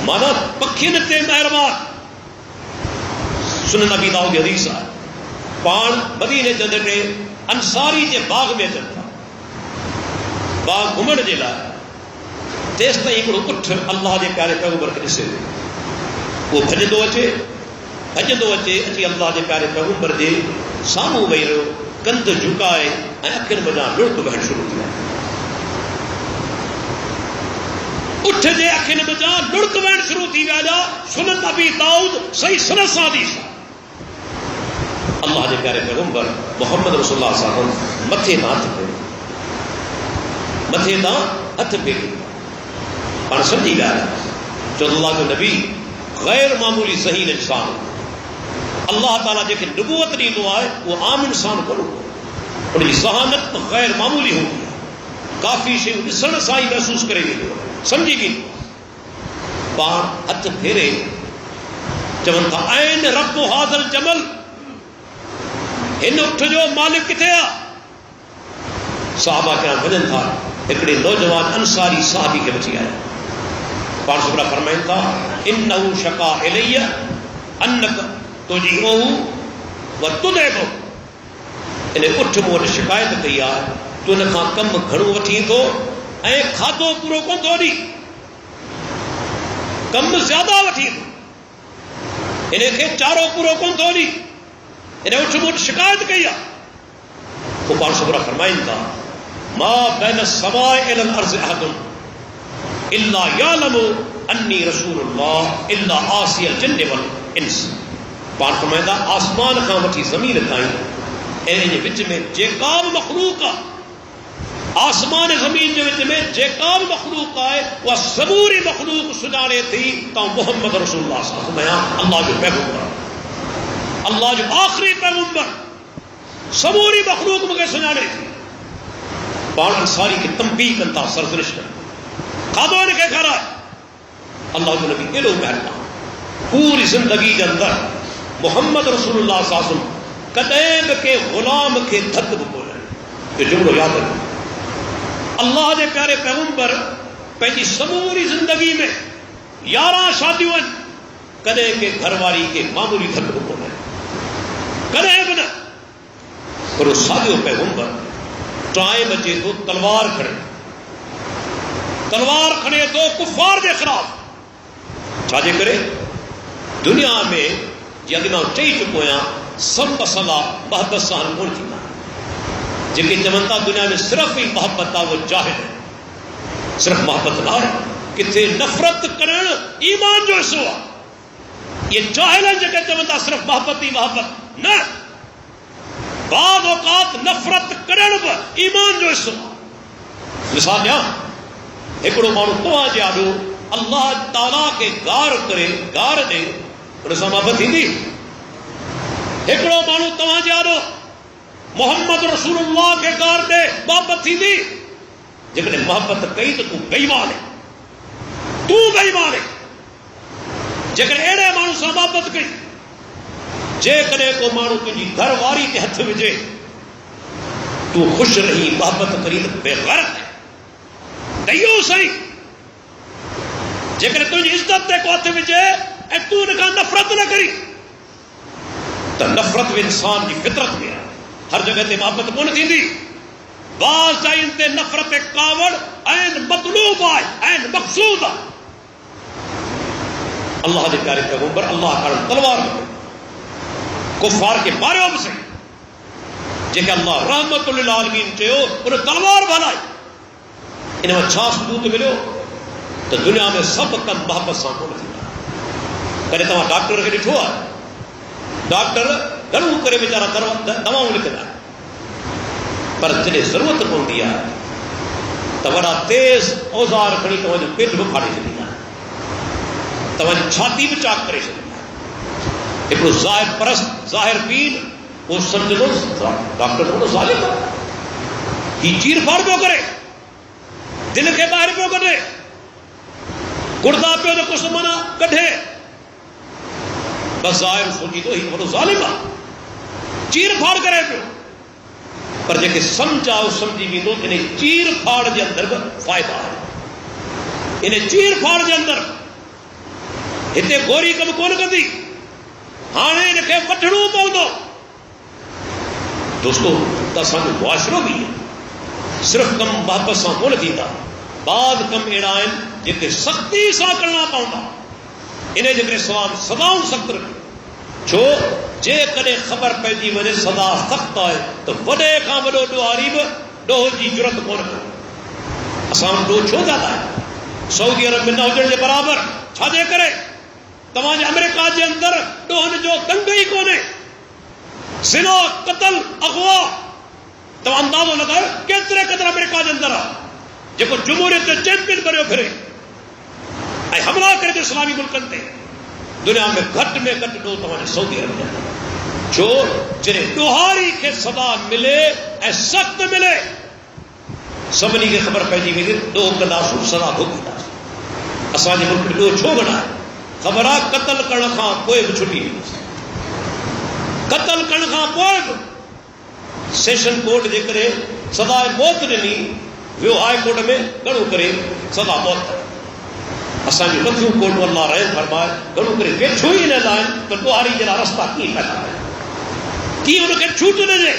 माना पखियुनि ते महिरबान। सुनन अबी दाऊद जी हदीस आहे, पाण मदीने जे अंदरि अंसारी जे बाग में अचनि था, बाग घुमण जे लाइ। तेसि ताईं हिकिड़ो उठ अल्लाह जे प्यारे पैगम्बर खे ॾिसे, उहो भॼंदो अचे अची अल्लाह जे प्यारे पैगम्बर जे साम्हूं वेही रहियो, कंध झुकाए ऐं अखियुनि मञा लुड़क वहण शुरू थी विया। उठ जे अखियुनि मञा लुड़क वहण शुरू थी विया। सुनन अबी दाऊद सही सनद सां हदीस। अल्लाह जे प्यारे पैगम्बर मोहम्मद रसूलुल्लाह सल्लल्लाहु अलैहि वसल्लम मथे तां हथ फेरियो। पाण सम्झी विया जो अल्लाह जो नबी गैर मामूली ज़हीन इंसान। अल्लाह ताला जेके नबूवत ॾींदो आहे उहो आम इंसान कोन, उनजी ज़हानत गैर मामूली हूंदी आहे। काफ़ी शयूं ॾिसण सां ई महसूस करे वेंदो, सम्झी वेंदो। पाण हथ फेरे चवनि था ऐन रब हाज़ल जमल, हिन उठ जो मालिक किथे आहे? साहबा किराम वञनि था, हिकिड़े नौजवान अंसारी साहबी खे वठी आया। पाण सुगरा फरमाइनि था इन्नहु शका इलैया अन्नक तुजीउहु व तुदैबु, इन उठ मूं वटि शिकायत कई आहे, तूं हिन खां कमु घणो वठी थो ऐं खाधो पूरो कोन थो ॾी, कमु ज़्यादा वठी थो, इनखे चारो पूरो कोन थो ॾी। इन उठ मूं वटि शिकायत कई आहे। पोइ पाण सुगरा फरमाइनि था मा बैन समाए इलल अर्ज़ अहदुन इल्ला यालमु अन्नी रसूलुल्लाह इल्ला आसियल जिन्न वल इंस। पाण फरमाईंदा आसमान खां वठी ज़मीन ताईं ऐं इन जे विच में जेका बि मख़लूक आहे, आसमान ज़मीन जे विच में जेका बि मख़लूक आहे, उहा समूरी मख़लूक सुञाणे थी त मोहम्मद रसूलुल्लाह सल्लल्लाहु अलैहि वसल्लम अल्लाह जो पैगम्बर, अल्लाह जो आख़िरी पैगम्बर, समूरी मख़लूक मूंखे सुञाणे थी। पाण अंसारी खे तंबीह कनि था, सरज़निश कनि, खाधो हिनखे खाराए। अल्लाह जो नबी एॾो महिरबान, पूरी ज़िंदगी जे अंदरि मोहम्मद रसूलुल्लाह सल्लल्लाहु अलैहि वसल्लम कॾहिं बि के ग़ुलाम खे धक बि कोन ॾिनो। इहो जुमिलो यादि रखो। अल्लाह जे प्यारे पैगम्बर पंहिंजी समूरी ज़िंदगी में 11 शादियूं आहिनि, कॾहिं के घरवारी खे मामूली धक बि कोन ॾिनो, कॾहिं बि न। पर साॻियो पैगम्बर टाइम अचे थो तलवार खणे थो कुफार जे ख़िलाफ़। छाजे करे? دنیا میں جی اگنا چئی چکو آیا سب مسئلہ محبت سے حل کون تھیندا جن چون تا دنیا میں صرف ہی محبت وہ جاہل ہے صرف محبت نہ ہے کتنے نفرت کرن ایمان جو حصہ یہ جاہل ہے جن چون تا صرف محبت ہی محبت نہ بعض اوقات نفرت کرن ایمان جو حصہ مثال دیا ایکڑو مانو تواں جے آڈو اللہ تعالیٰ کے گار کرے گار دے ان سے محبت تھیندی ایکڑو مانو تواں جے آڈو محمد رسول اللہ کے گار دے محبت تھیندی جن محبت کئی تو تو بے ایمان ہے تو بے ایمان ہے جن اڑے مانو سے محبت کئی جے کرے کو مانو تجھی گھر واری کے ہتھ وجے تو خوش رہی محبت کری تو بے غیرت ہے دیو صحیح جیکر تجھ عزت دے کو ہتھ وجے اے تو نکا نفرت نہ کری تو نفرت بھی انسان کی فطرت میں ہے ہر جگہ تے محبت کون تھیندی بعض جائیں تے نفرت کاوڑ این مطلوب آئے این مقصود آئے اللہ دے پیارے پیغمبر اللہ کرن تلوار میں کفار کے بارے ہم سے جیکے اللہ رحمت للعالمین چاہو انہیں تلوار بھلائی انہیں اچھا ثبوت ملو تو دنیا میں سب کم محبت سان کون تھیندا کرے تمہاں ڈاکٹر کے ڈٹھو ہے ڈاکٹر گھروں کرے بیچارہ دواؤں لکھنا ہے پر جنہیں ضرورت کون دیا ہے تو بڑا تیز اوزار کھڑی تو جو پیٹ بکھاڑی چلی ہے تو چھاتی بھی چاک کرے چلی ہے ایک ظاہر پرست ظاہر بین وہ سمجھ دو ڈاکٹر کو ظالم ہے یہ چیر پھاڑ پہ کرے دل کے باہر پہ کٹے گردہ پہ تو کچھ منا کٹھے بس ظاہر سوچی تو ہی وہ ظالم ہے چیر پھاڑ کرے پہ پر جے کہ سمجھا وہ سمجھی بھی تو انہیں چیر پھاڑ دے اندر فائدہ ہے انہیں چیر پھاڑ دے اندر ہتے گوری کم کون کندی ہانے انہیں کہ وٹھڑوں پہنچو دوستو تا سانو معاشرو بھی ہے صرف کم محبت سان کون تھیندا بعد کم اڑائن جے کہ سختی سان کرنا پوندا انہیں جے کہ اسلام سداؤں سخت رکھے چھو جے کدے خبر پہنچی ونے سدا سخت آئے تو وڈے کھان وڈو ڈوہاری بھی ڈوہ جی جرت کون کرے اسان ڈوہ چھو جاتا ہے سعودی عرب میں نہ ہوجن جے برابر چھا دے کرے تمام امریکہ جے اندر ڈوہن جو دنگئی کونے زنا قتل اغوا تو اندازو لگائے کترے قدر امریکہ جے اندر جے کو جمہوریت چیمپئن کرے پھرے اے حملہ کرے تو اسلامی ملکن تے دنیا میں گھٹ ڈو تمہارے سعودی عرب میں جو جنہیں ڈوہاری کے صدا ملے اے سخت ملے سبنی کی خبر پہنچی ملی دو قداسو صدا بھوکی دا اسان جی ملک ڈو چھو گنا ہے خبرہ قتل کرنے خواہ کوئی بھی چھٹی نہیں قتل کرنے خواہ کوئی بھی سیشن کورٹ دے کرے صدا موت نہیں وہ ہائی کورٹ میں گڑو کرے صدا موت ہے اسان جو لفظوں کورٹ اللہ رحم فرمائے گڑو کرے کہ چھوئی نہ لائن تو ڈوہاری جنا رستہ کی پیدا ہے کی ان کے چھوٹ نہ دے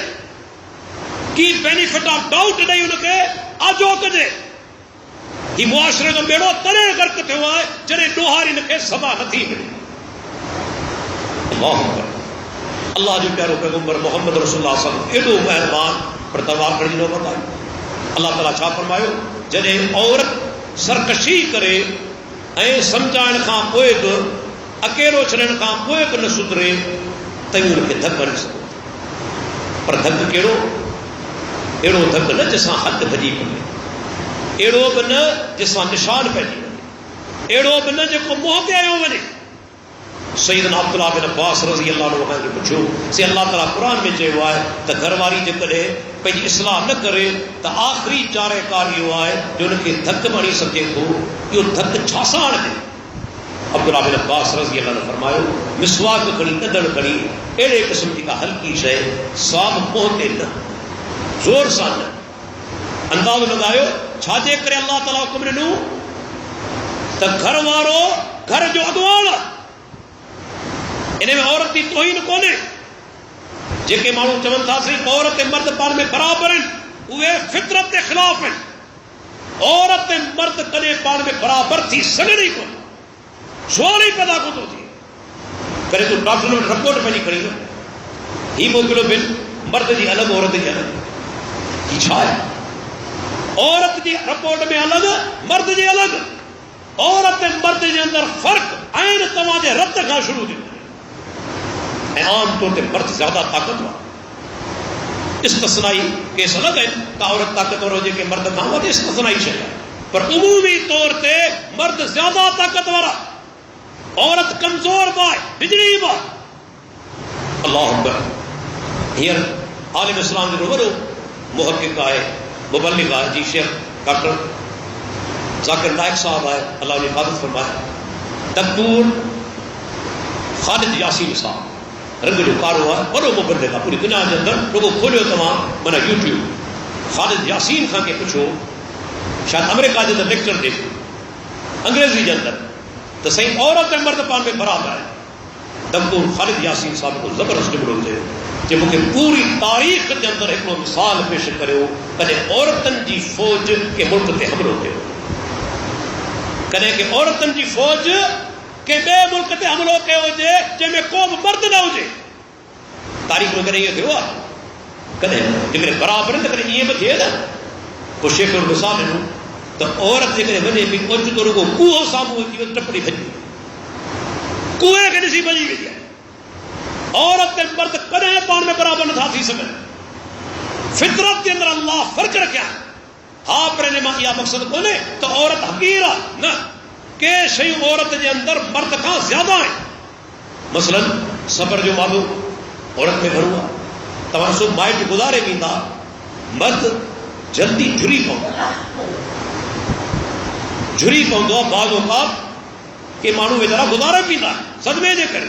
کی بینیفٹ آف ڈاؤٹ نہیں ان کے آجو کدے یہ معاشرے کا بیڑو ترے کرتے ہوا ہے جنہیں ڈوہاری نکے سزا نتھی ملی اللہ اکبر اللہ جو پیارو پیغمبر محمد رسول اللہ صلی اللہ علیہ وسلم ایڈو مہربان پر تلوار کھڑی نو بتائی اللہ تعالیٰ چھا فرمایو جنہیں عورت سرکشی کرے اے سمجھائن خان پوئے تو اکیلو چھڑن خان پوئے تو نہ سدھرے تھی ان کے دھک بن سکو پر دھک کیڑو اڑو دھک نہ جسا حد بھجی پے اڑو بھی نہ جسا نشان پہنی ونے اڑو بھی نہ جو منہ پہ آیو ونے سیدنا عبداللہ بن عباس رضی اللہ عنہ نے پوچھو سے اللہ تعالیٰ قرآن میں چیو ہے تو گھر واری جے کدے پنجی اصلاح نہ کرے تو آخری چارے کار یہ ہے جو ان کے دھک بنی سکے تو یہ دھک چھاساڑ دے عبداللہ بن عباس رضی اللہ عنہ فرمایا مسواک کڑی قدر کڑی اڑے قسم کی کا ہلکی شے صاحب پہنچے نہ زور سان نہ انداز لگایو چھاجے کرے اللہ تعالیٰ حکم ڈنو تو گھر وارو گھر جو اگوال انہیں میں عورت کی توہین کونے جے کے مانو چون تھا صرف عورت مرد پان میں برابر ہیں وہ فطرت کے خلاف ہیں عورت مرد کنے پان میں برابر تھی سگے نہیں کو سوال ہی پیدا کو تو تھی کرے تو ڈاکٹر نے رپورٹ پہ نہیں کھڑی ہیموگلوبن مرد جی الگ عورت جی الگ یہ چھا ہے عورت جی رپورٹ میں الگ مرد جی الگ عورت مرد جے اندر فرق عین تواں دے رت کھا شروع تھی عام طور تے مرد زیادہ طاقتور استثنائی کیس الگ ہے کہ عورت طاقتور ہو جائے کہ مرد نہ ہو استثنائی شے پر عمومی طور تے مرد زیادہ طاقتور عورت کمزور بائے بجلی بائے اللہ اکبر ہیر عالم اسلام جو روبرو محقق آئے مبلغ آئے جی شیخ ڈاکٹر ذاکر نائک صاحب آئے اللہ نے حفاظت فرمائے دکتور خالد یاسین صاحب رنگ جو کارو ہے بڑو مبلغ ہے پوری دنیا کے اندر لوگوں کھولو تمام منا یوٹیوب خالد یاسین خان کے پوچھو شاید امریکہ کے اندر لیکچر دیکھو انگریزی کے اندر تو صحیح عورت مرد پان میں برابر ہے دکتور خالد یاسین صاحب کو زبردست جملو دے کہ مجھے پوری تاریخ کے اندر ایک مثال پیش کرو کدے عورتن جی فوج کے ملک تے حملو کیو کدے کہ عورتن جی فوج کے بے ملک تے حملو کیو جے جے میں کو مرد نہ ہو جے تاریخ میں کدے یہ تھیو کدے جے برابر تے کدے یہ بتھے نا کو شیخ اور مثال ہے تو عورت جے کدے ونے بھی اوچ تو رگو کوہ سامو تھی ٹپڑی بھجی کوئے کے نسی بجی وی عورت تے مرد کدے پان میں برابر نہ تھا تھی سکے فطرت کے اندر اللہ فرق رکھا ہاں پر نے یہ مقصد کو نے تو عورت حقیرہ نہ کہ شئی عورت کے اندر مرد کا زیادہ ہے مثلا صبر جو مالو عورت میں بھروا توانسو مائٹ گزارے بھی تھا مرد جلدی جھری پہنچو بعض اوقات کہ مانو ویچارا گزارا بھی تھا صدمے دے کرے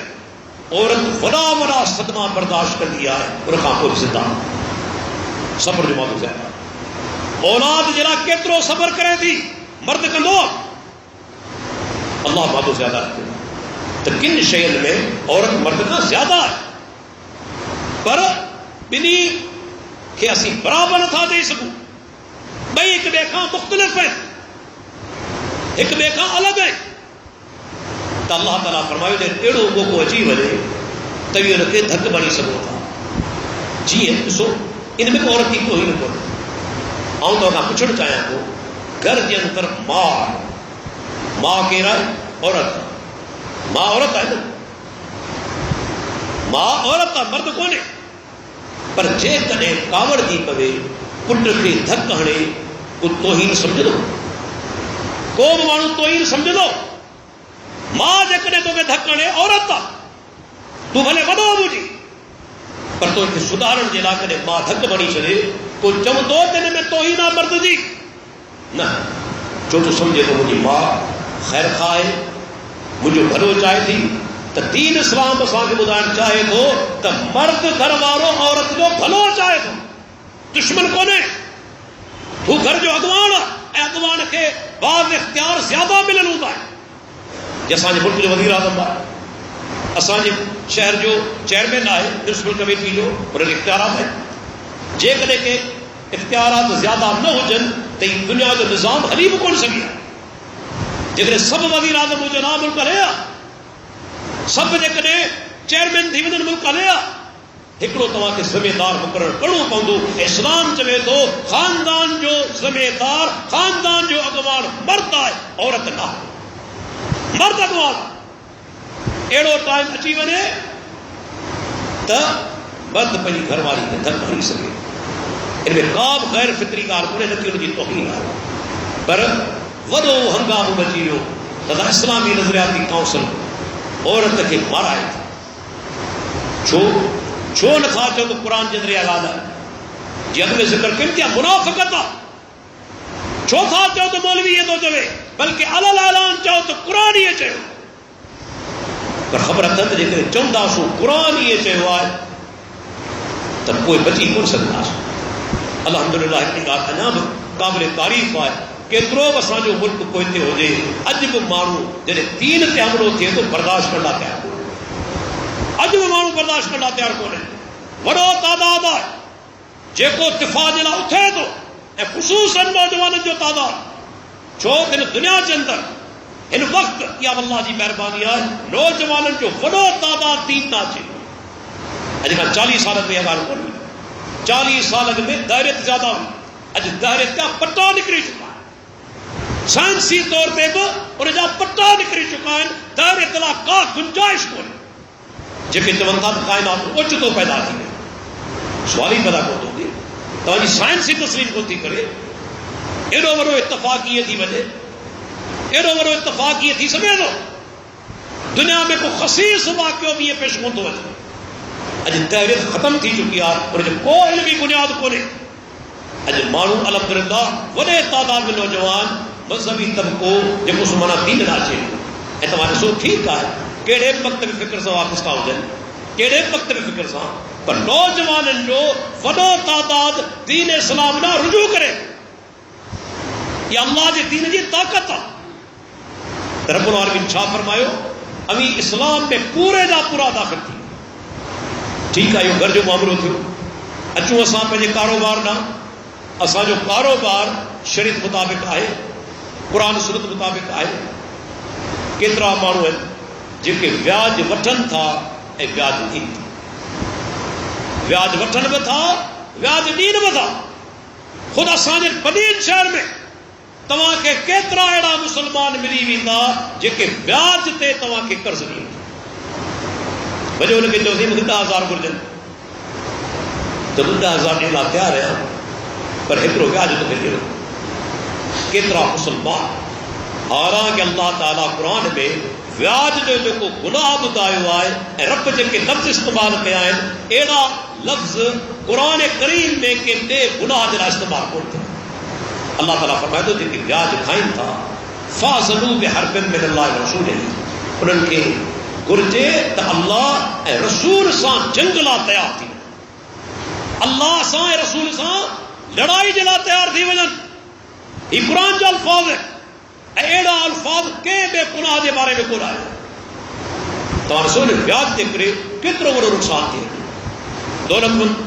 عورت بڑا بڑا صدمہ برداشت کر لیا ہے اور کو زندہ صبر جو مالو زیادہ اولاد جرا کترو صبر کرے تھی مرد کندو اللہ مالو زیادہ رکھتے تو کن شہر میں عورت مرد کا زیادہ ہے پر بنی کہ اسی برابر نہ تھا دے سکوں بھئی ایک بیکھاں مختلف ہے ایک بیکھاں الگ ہے تو اللہ تعالیٰ فرمائے دے ایڑو وہ کو اچھی وجہ تبھی رکھے دھک بڑی سکو تھا جی ہے سو ان میں عورت کی کوئی نہ کوئی آؤں تو پوچھنا چاہیے کو گھر کے اندر ماں کہہ رہا ہے عورت ماں عورت ہے نا ماں عورت ہے مرد کونے پر جے کدے کاوڑ دی پوے پٹ کے دھک ہنے کو توہین سمجھ لو کو مانو توہین سمجھ لو ماں جے کدے تو کے دھک ہنے عورت تو بھلے وڈو مجھے پر تو کے سدھارن جے لا کدے ماں دھک بنی چلے تو چم دو دن میں توہین مرد جی نہ جو تو سمجھے تو مجھے ماں خیر خواہ مجھے بھلو چاہے تھی تو دین اسلام اسان کے بدائن چاہے تو مرد گھر والوں عورت جو بھلو چاہے تو دشمن کو نے تو گھر جو اگوان کے بعض اختیار زیادہ ملن ہوتا ہے جیسا جی ملک جو وزیر اعظم ہے اسان جی شہر جو چیئرمین آئے میونسپل کمیٹی جو انہیں اختیارات ہیں جے کدے کے اختیارات زیادہ نہ ہو جن تو دنیا جو نظام ہلی بھی کون سکیا جے سب وزیر اعظم جو نام ملک لیا سب جے کدے چیئرمین تھی ون ملک لیا ایکڑو تمام کے ذمہ دار مقرر کرو پوندو اسلام چوے تو خاندان جو ذمہ دار خاندان جو اگوان مرد ہے عورت نہ مرد اگوان ایڑو ٹائم اچھی ونے تو مرد پہلی گھر والی نے دھک بھری سکے ان میں کام غیر فطری کار کونے نتی ان کی توہین ہے پر وڈو ہنگامو مچی ہو تدا اسلامی نظریاتی کونسل عورت کے مارا ہے چھو نہ تھا جو قرآن کے ذریعہ یاد ہے جی اگلے ذکر کن کیا منافقت چھو تھا چاہو تو مولوی یہ تو چوے بلکہ علل اعلان چاہو تو قرآن یہ چاہو پر خبر تند جے کرے چوندا سو قرآن یہ چاہو آئے تب کوئی بچی کون سکتا سو الحمدللہ اتنی انعام قابل تعریف آئے کترو بساں جو ملک کوئی تے ہو جائے اج بھی مانو جنہیں دین تے حملو تھے تو برداشت کرنا تیار کو اج بھی مانو برداشت کرنا تیار کو نہیں وڑو تعداد ہے جے کو دفاع جلا اٹھے تو خصوصاً نوجوان جو تعداد چھو دن دنیا کے اندر ان وقت یا اللہ جی مہربانی ہے نوجوانوں جو وڈو تعداد دین نہ اچے اج کا 40 سال میں اگر کو 40 سال میں دائرت زیادہ ہوئی اج دائرت کا پٹا نکلی چکا ہے سائنسی طور پہ تو ان جا پٹا نکلی چکا ہے دائرت لا کا گنجائش کو جے چون تھا کائنات اوچتو پیدا تھی سوال ہی پیدا کو ہوتی تو سائنسی تسلیم کو تھی کرے ایڈو بڑو اتفاق یہ تھی وجہ ایڈو بڑو اتفاق یہ تھی سمجھو دنیا میں کو خصیص واقعہ بھی یہ پیش کو تو وجہ اج تحریک ختم تھی چکی ہے اور کو علمی بنیاد کو نہیں اج مانو الحمدللہ وڈے تعداد میں نوجوان مذہبی طبقو جو مسلمان دین نہ چاہیے تمہارے سو ٹھیک ہے کہڑے مکتب فکر سے وابستہ ہو جائیں کہڑے مکتب فکر سے پر نوجوانن جو وڈو تعداد دین اسلام نہ رجوع کرے یہ اللہ کے دین کی طاقت ہے رب العالمین چھا فرمایا ابھی اسلام میں پورے دا پورا داخل تھی ٹھیک ہے یہ گھر جو معاملو تھو اچھو اساں پہلے کاروبار نہ اساں جو کاروبار شریعت مطابق آئے قرآن سنت مطابق آئے کترا مانو ہے جن کے ویاج وٹن تھا اے ویاج نہیں تھا ویاج وٹن میں تھا ویاج دین میں تھا خود اساں جن پنین شہر میں تمہاں کے کترا ایڑا مسلمان ملی ویندا جن کے ویاج تے تمہاں کے قرض نہیں وجہ ان کے جو تھی 10,000 گرجن تو 10,000 ڈیلا تیار ہے پر ہکرو ویاج تو مل گئے کترا مسلمان حالانکہ اللہ تعالیٰ قرآن میں ویاج جو کو گناہ بتایا ہے رب جن کے لفظ استعمال کیا ہے ایڑا لفظ قرآن کریم میں کہ بے گناہ جنا استعمال کرتے ہیں اللہ تعالیٰ فرمائے تو جن کے ویاج کھائیں تھا فاضلوا بحرب من اللہ رسول انہوں کے گرجے تا اللہ اے رسول سان جنگلا تیار تھی اللہ سان اے رسول سان لڑائی جلا تیار تھی وجن یہ قرآن جو الفاظ ہے ایڑا الفاظ کے بے گناہ دے بارے میں کو آئے تو رسول بیاج دے کرے کتنا بڑا نقصان تھے دولت مند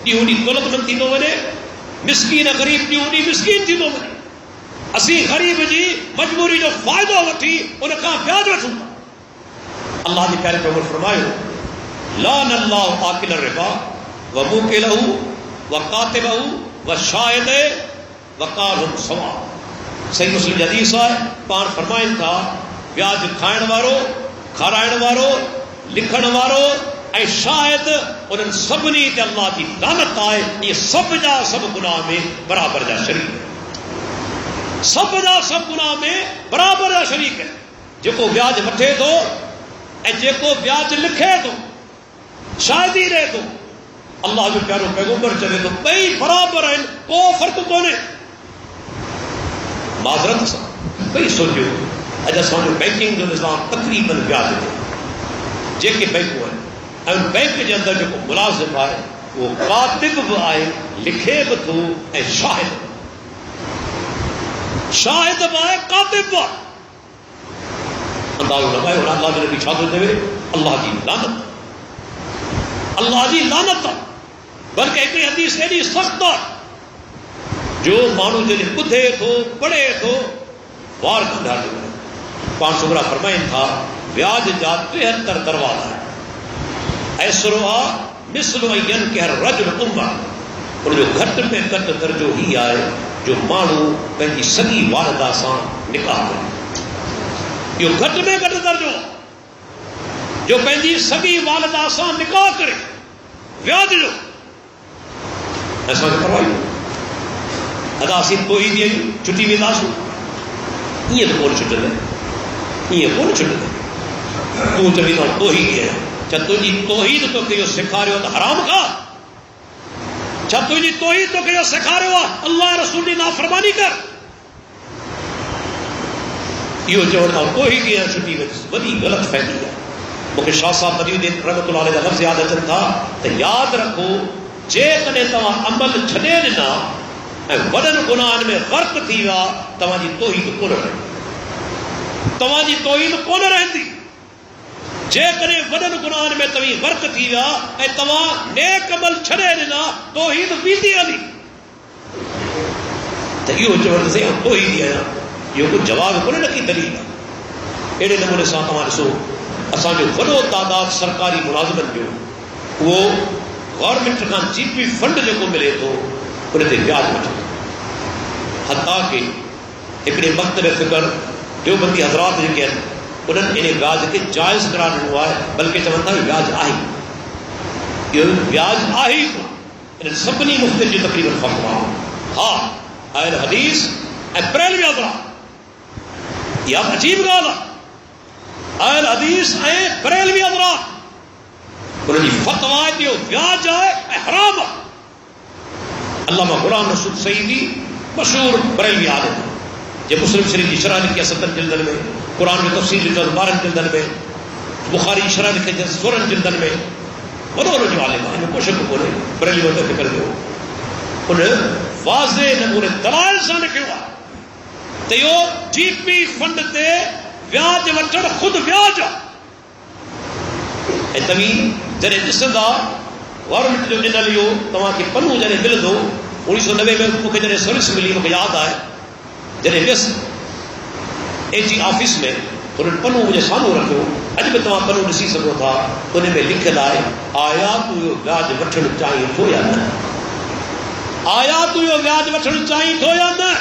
دیہونی دولت مند تھی تو وجہ مسکین غریب دیہونی مسکین تھی تو وجہ اسی غریب جی مجبوری جو فائدہ وٹھی ان کا بیاج وٹھوں اللہ نے پیارے پیغمبر فرمائے لعن اللہ آکل الربا وموکلہ وکاتبہ وشاہدہ وقارہم سوا صحیح مسلم حدیث ہے پان فرمائن تھا بیاج کھائن وارو کھارائن وارو لکھن وارو اے شاہد انہن سبنی تے اللہ کی لعنت آئے یہ سب جا سب گناہ میں برابر جا شریک ہے سب جا سب گناہ میں برابر جا شریک ہے جو کو بیاج وٹھے تو اے جے کو بیاج لکھے تو شاہدی رہے تو اللہ جو پیارو پیغمبر چلے تو کئی برابر ہیں کو فرق کونے معذرت سا کئی سوچو اجا سمجھو بینکنگ جو نظام تقریباً بیاج دے جے کے بینک ہوئے ان بینک کے اندر جو کو ملازم آئے وہ کاتب بھی آئے لکھے بھی تو اے شاہد شاہد بھی آئے کاتب بھی آئے اندازو لگائے اور اللہ نے نبی چھاتے دے اللہ جی لعنت اللہ جی لعنت بلکہ ایک حدیث ایڈی سخت جو مانو جن بدھے تو پڑھے تو وار کھڑا دے پان سبرا فرمائن تھا بیاج جا 73 دروازہ ہے ایسروا مثل این کہ ہر رجل عمر اور جو گھٹ میں گھٹ درجو ہی آئے جو مانو پہنجی سگی والدہ سان نکاح کرے یہ گھٹ میں گھٹ درجو جو پہنجی سگی والدہ سان نکاح کرے ویاج جو ایسا کہ پروائی ادا سی کوئی بھی چھٹی بھی داسو یہ تو کون چھٹ دے یہ کون چھٹ دے تو چلی تو توحید ہے چھ تجھی توحید تو کہ سکھا رہے ہو تو حرام کھا چھ تجھی توحید تو کہ سکھا رہے ہو اللہ رسول کی نافرمانی کر یہ جو توحید ہے چھٹی وڈی غلط فہمی ہے مجھے شاہ صاحب مدینہ رحمۃ اللہ علیہ کا لفظ یاد اچن تھا تو یاد رکھو جے کنے تمہاں عمل چھڈے نا وڈن گناہن میں غرق تھی وا تمہاں جی توحید کون رہندی تمہاں جی توحید کون رہندی جے کنے وڈن گناہن میں تمہیں غرق تھی وا اے تمہاں نیک عمل چھڈے نا توحید ویندی علی تو یہ جو سے توحید ہے یہ کوئی جواب کون نہ کی دلیل اहिड़े नमूने सां तव्हां ॾिसो असांजो वॾो तादाद सरकारी मुलाज़िमनि जो उहो गवर्नमेंट खां जीपी फंड जेको मिले थो उन ते ब्याज वठे थो। हता कि हिकिड़े वक़्त में फिकर देवबंदी हज़रात जेके आहिनि उन्हनि इन ब्याज खे जाइज़ करार ॾिनो आहे, बल्कि चवनि था ब्याज आहे, इहो ब्याज आहे ई कोन। इन्हनि सभिनी मुफ़्तियुनि जो तक़रीबन फ़तवा हा अहल हदीस ऐं बरेलवी हज़रात, इहा अजीब ॻाल्हि आहे। अहल हदीस ऐं बरेलवी हज़रात उन्हनि जी फ़तवा आहे कि इहो ब्याज आहे ऐं हराम आहे। अल्लामा ग़ुलाम रसूल सईदी मशहूर बरेलवी आलिम जे मुस्लिम शरीफ जी शरह लिखी आहे 7 जिल्दनि में, क़ुरान में तफ़सीर लिखियल 12 जिल्दनि में, बुखारी जी शरह लिखी 16 जिल्दनि में, वॾो वॾो जो आलिम आहे, हिन को शक कोन्हे। बरेलवी वक़्त फ़िक्र कयो उन वाज़े नमूने दलाइल सां लिखियो आहे त इहो जीपी फंड ते ब्याज वठणु ख़ुदि ब्याज आहे। ऐं तव्हीं जॾहिं ॾिसंदा गवर्नमेंट जो ॾिनल इहो तव्हांखे पन्नो जॾहिं मिलंदो 1990 में मूंखे जॾहिं सर्विस मिली मूंखे यादि आहे जॾहिं वियुसि एजी ऑफिस में उन्हनि पन्नो मुंहिंजे साम्हूं रखियो। अॼु बि तव्हां पन्नो ॾिसी सघो था, उन में लिखियलु आहे आया तूं इहो ब्याज वठणु चाहीं थो या न, आया तूं इहो ब्याज वठणु चाहीं थो या न।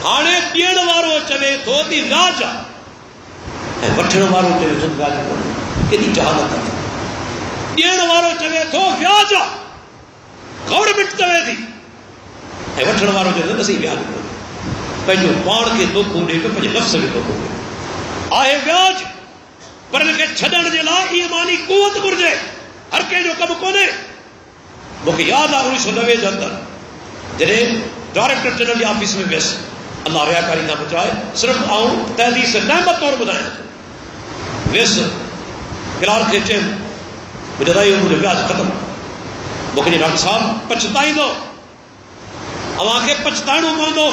हाणे ॾियण वारो चवे थो त ब्याज आहे ऐं वठण वारो चवे थो ब्याज कोन्हे, केॾी जहालत आहे। ॾियण वारो चवे थो ब्याज आहे, गवर्नमेंट चवे थी, ऐं वठण वारो चवे थो न सही ब्याज कोन्हे। पंहिंजो पाण खे धोखो ॾे पियो, पंहिंजे लफ़्ज़ खे धोखो ॾे। आहे ब्याज, पर हिनखे छॾण जे लाइ ईमानी कुवत घुरिजे, हर कंहिंजो कमु कोन्हे। मूंखे यादि आहे 1990 जे अंदरि जॾहिं डायरेक्टर जनरल जी ऑफिस में वियुसि, अल्लाह रियाकारी खां बचाए, सिर्फ़ु आऊं तहदीस नहमत तौर ॿुधायां थो। वियुसि क्लार्क खे चयुमि मुंहिंजो रहियो मुंहिंजो ब्याज ख़तमु। मूंखे डॉक्टर साहब पछताईंदो, अव्हांखे पछताइणो पवंदो।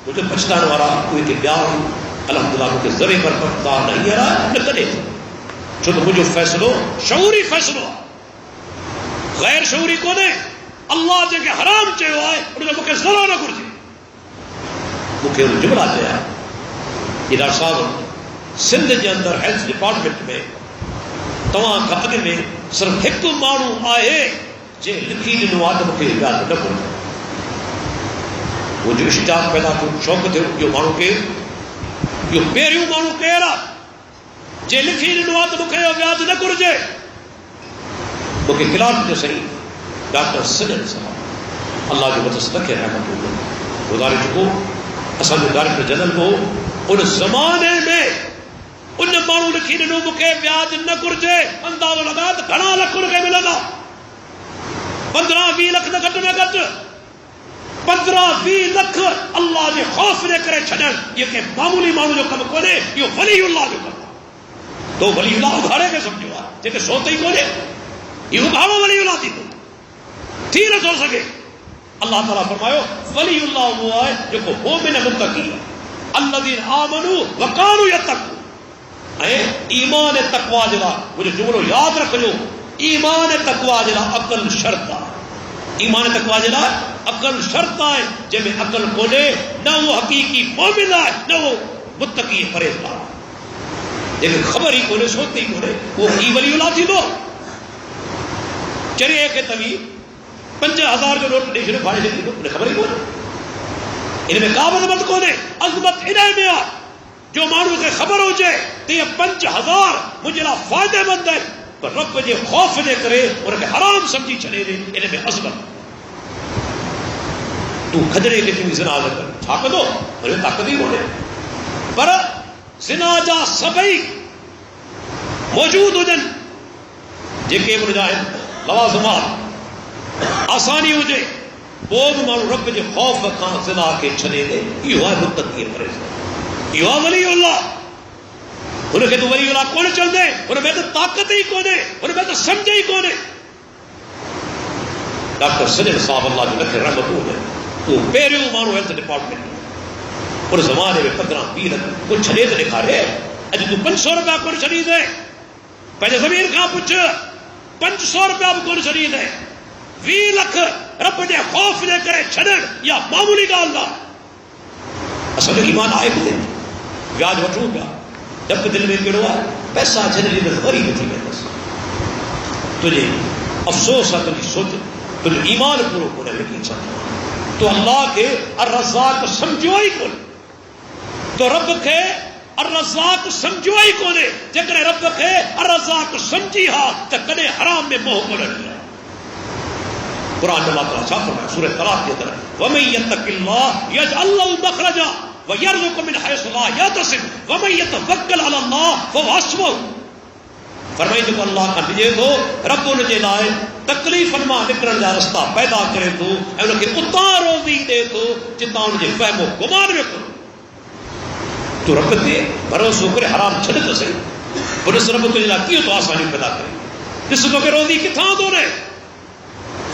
मुंहिंजो पछताइण वारा उहे के ॿिया आहिनि, अल्हम्दुलिल्लाह मूंखे ज़रे पर पछता न हींअर न कॾहिं, छो त मुंहिंजो फ़ैसिलो शऊरी फ़ैसिलो आहे, ग़ैर शऊरी कोन्हे। अल्लाह जेके हराम चयो आहे उनखे मूंखे ज़रो न घुरिजे। मूंखे उन जुमिला चया कि डॉक्टर साहब सिंध जे अंदरि हेल्थ डिपार्टमेंट में तव्हां खां अॻु में सिर्फ़ु हिकु माण्हू आहे जे लिखी ॾिनो आहे त मूंखे ब्याज न घुरिजे। मुंहिंजो इश्तियाक पैदा थियो, शौक़ु थियो, इहो माण्हू केरु, इहो पहिरियों माण्हू केरु आहे जे लिखी ॾिनो आहे त मूंखे इहो ब्याज न घुरिजे। मूंखे क्लार्क जो सही डॉक्टर सजन साहब अल्लाह जो वदस रखे रहमत हुजे गुज़ारे चुको, असांजो डायरेक्टर जनरल हो। उन ज़माने में उन माण्हू लिखी ॾिनो मूंखे ब्याज न घुरिजे, अंदाज़ो लॻाए त घणा लख उनखे मिलंदा, 15-20 लख न घटि में घटि, 15-20 लख अल्लाह जे ख़ौफ़ जे करे छॾणु इहो के मामूली माण्हू जो कमु कोन्हे, इहो वलीउल्लाह जो कमु आहे। तो वलीउल्लाह उघाड़े खे सम्झो आहे, जेके सोच ई कोन्हे इहो उघाड़ो वलीउल्लाह थींदो, थी नथो सघे। अल्लाह ताला फरमायो वलीउल्लाह उहो आहे जेको मोमिन मुत्तकी अल्लज़ीन आमनू व कानू यत्तक़ून। ऐं ईमान ऐं तक़वा जे लाइ मुंहिंजो जुमिलो यादि रखिजो, ईमान ऐं तक़वा जे लाइ अक़ल शर्त आहे। ईमान ऐं तक़वा जे लाइ अक़ल शर्त आहे, जंहिंमें अक़ल कोन्हे न उहो हक़ीक़ी मोमिन आहे न उहो मुत्तकी परहेज़गार आहे। जंहिंखे ख़बर ई कोन्हे, सोच ई कोन्हे, उहो ई वलीउल्लाह थींदो। चरिए खे तव्हीं 5000 जो नोट ॾेई छॾियो, भाड़े ॾींदो, उनखे ख़बर ई कोन्हे। इन में का बि अज़मत कोन्हे, अज़मत इन में आहे जो माण्हू खे ख़बर हुजे त इहे 5000 मुंहिंजे लाइ फ़ाइदेमंद आहिनि, पर रब जे ख़ौफ़ जे करे उनखे हराम सम्झी छॾे ॾे। इन में अज़मत। तूं खजड़े खे तूं ज़िना न कर, छा कंदो, हुनमें ताक़त ई कोन्हे। पर ज़िना जा सभई मौजूद हुजनि, जेके बि हुनजा आहिनि लवाज़िमात, आसानी हुजे, पोइ बि माण्हू रब जे ख़ौफ़ खां ज़िना खे छॾे ॾे। इहो आहे मुत्तक़ी परहेज़गार, इहो आहे वलीउल्लाह। हुनखे तूं वलीउल्लाह कोन चवंदे, हुन में त ताक़त ई कोन्हे, हुन में त सम्झ ई कोन्हे। डॉक्टर सजन साहब अल्लाह जो लखे रहमत हुजे, उहो पहिरियों माण्हू हेल्थ डिपार्टमेंट उन ज़माने में 15-20 लख को छॾे त ॾेखारे। अॼु तूं 500 रुपया कोन छॾींदे, पंहिंजे ज़मीर खां पुछ, 500 रुपया बि कोन छॾींदे। 20 लख रब जे ख़ौफ़ जे करे छॾणु इहा मामूली ॻाल्हि आहे। असांजो ईमान आहे किथे? व्याज वठूं पिया, डप दिल में कहिड़ो आहे, पैसा जॾहिं ॾींदसि वरी वठी वेंदसि। तुंहिंजे अफ़सोस आहे तुंहिंजी सोच, तुंहिंजो ईमान पूरो कोन्हे लिखी सघंदो। तो अल्लाह खे अर्रज़ाक़ सम्झियो ई कोन्हे, तो रब खे अर्रज़ाक़ सम्झियो ई कोन्हे। जेकॾहिं रब खे अर्रज़ाक़ सम्झी हा त कॾहिं हराम में मोह कोन रखियो। क़ुरान में अल्लाह ताला छा फरमाए सूरह तलाक़ जे तरह, वमन यत्तक़िल्लाह यजअल लहु मख़रजा वयरज़ुक़हु मिन हैसु ला यहतसिब वमन यतवक्कल अलल्लाह फहुव हस्बुहु। फरमाई जेको अल्लाह खां डिॼे थो, रब उन जे लाइ तकलीफ़नि मां निकिरण जा रस्ता पैदा करे थो ऐं उनखे उतां रोज़ी ॾे थो जितां उनजे फ़हमो गुमान में कोन्हे। तूं रब ते भरोसो करे हराम छॾ त सही, पोइ ॾिस रब तुंहिंजे लाइ कीअं थो आसानियूं पैदा करे। ॾिस तोखे रोज़ी किथां थो ॾे।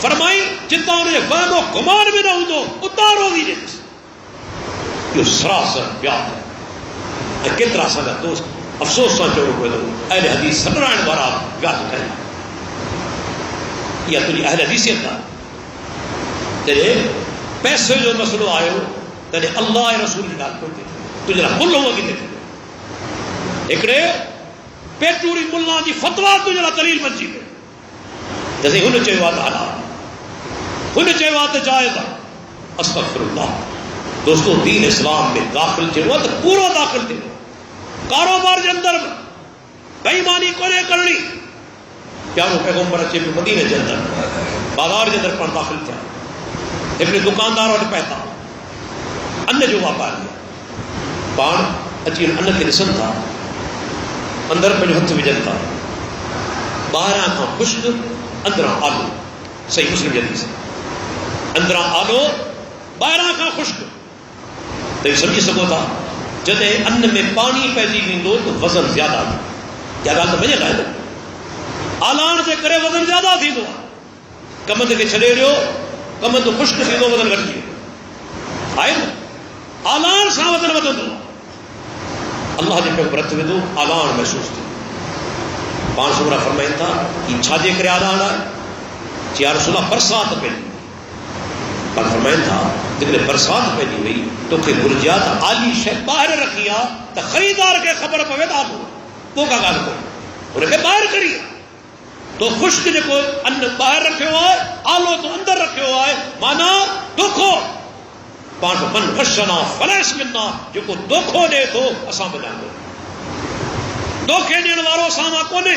फरमाई जितां उनजे फ़हमो गुमान में न हूंदो उतां रोज़ी ॾेसि। इहो सरासर प्यार आहे। ऐं केतिरा असांजा दोस्त अफ़सोस सां चवणो पए थो, अहल हदीस सॾाइण वारा व्याज कनि। इहा तुंहिंजी अहल हदीसियत आहे। जॾहिं पैसे जो मसइलो आयो तॾहिं अल्लाह ऐं रसूल जी ॻाल्हि कोन थी, तुंहिंजे लाइ मुल्ह उहो किथे थियो। हिकिड़े पेटूरी मुल्ला जी फ़तवा तुंहिंजे लाइ दलील बणिजी वई। जॾहिं हुन चयो आहे त हलाल, हुन चयो आहे त जाइज़ आहे। अस्तग़फिरुल्लाह। दोस्तो दीन इस्लाम में दाख़िल थियो आहे त पूरो दाख़िल थियो। कारोबार जे अंदरि बेईमानी कोन्हे करणी। प्यारो पैगम्बर अचे पियो मदीने जे अंदरि, बाज़ार जे अंदरि पाण दाख़िल थिया, हिकिड़े दुकानदार वटि पए था, अन्न जो वापारी आहे। पाण अची अन्न खे ॾिसनि था, अंदरि पंहिंजो हथु विझनि था, ॿाहिरां खां ख़ुश्क, अंदरां आलो। सही मुस्लिम जी हदीस, अंदरां आलो, ॿाहिरां खां ख़ुश्क। त सम्झी सघो था जॾहिं अन्न में पाणी पइजी वेंदो त वज़न ज़्यादा थींदो। इहा ॻाल्हि त मञियल आहे न। आलाण जे करे वज़न ज़्यादा थींदो आहे। कमंद खे छॾे ॾियो, कमंद ख़ुश्क थींदो, वज़न घटिजी वेंदो आहे न। आलाण सां वज़न वधंदो आहे। अल्लाह जे पैगंबर हथ विधो, आलाण महसूसु थियो। पाण सुबुह फरमाइनि था ही छाजे करे आलाण आहे? चई या रसूल अल्लाह बरसाति पइजी। पाण फरमाइनि था जेकॾहिं बरसाति पइजी वई तोखे घुरिजा त आली शइ ॿाहिरि रखी आहे त ख़रीदार खे ख़बर पवे त आलो, पोइ का ॻाल्हि कोन्हे, हुनखे ॿाहिरि करी आहे। तो ख़ुश्क जेको अन्न ॿाहिरि रखियो आहे, आलो तो अंदरि रखियो आहे, माना दोखो। पाण मन ग़शना फलैस मिन्ना, जेको दोखो ॾे थो असां ॿुधाईंदो, दोखे ॾियण वारो असां मां कोन्हे।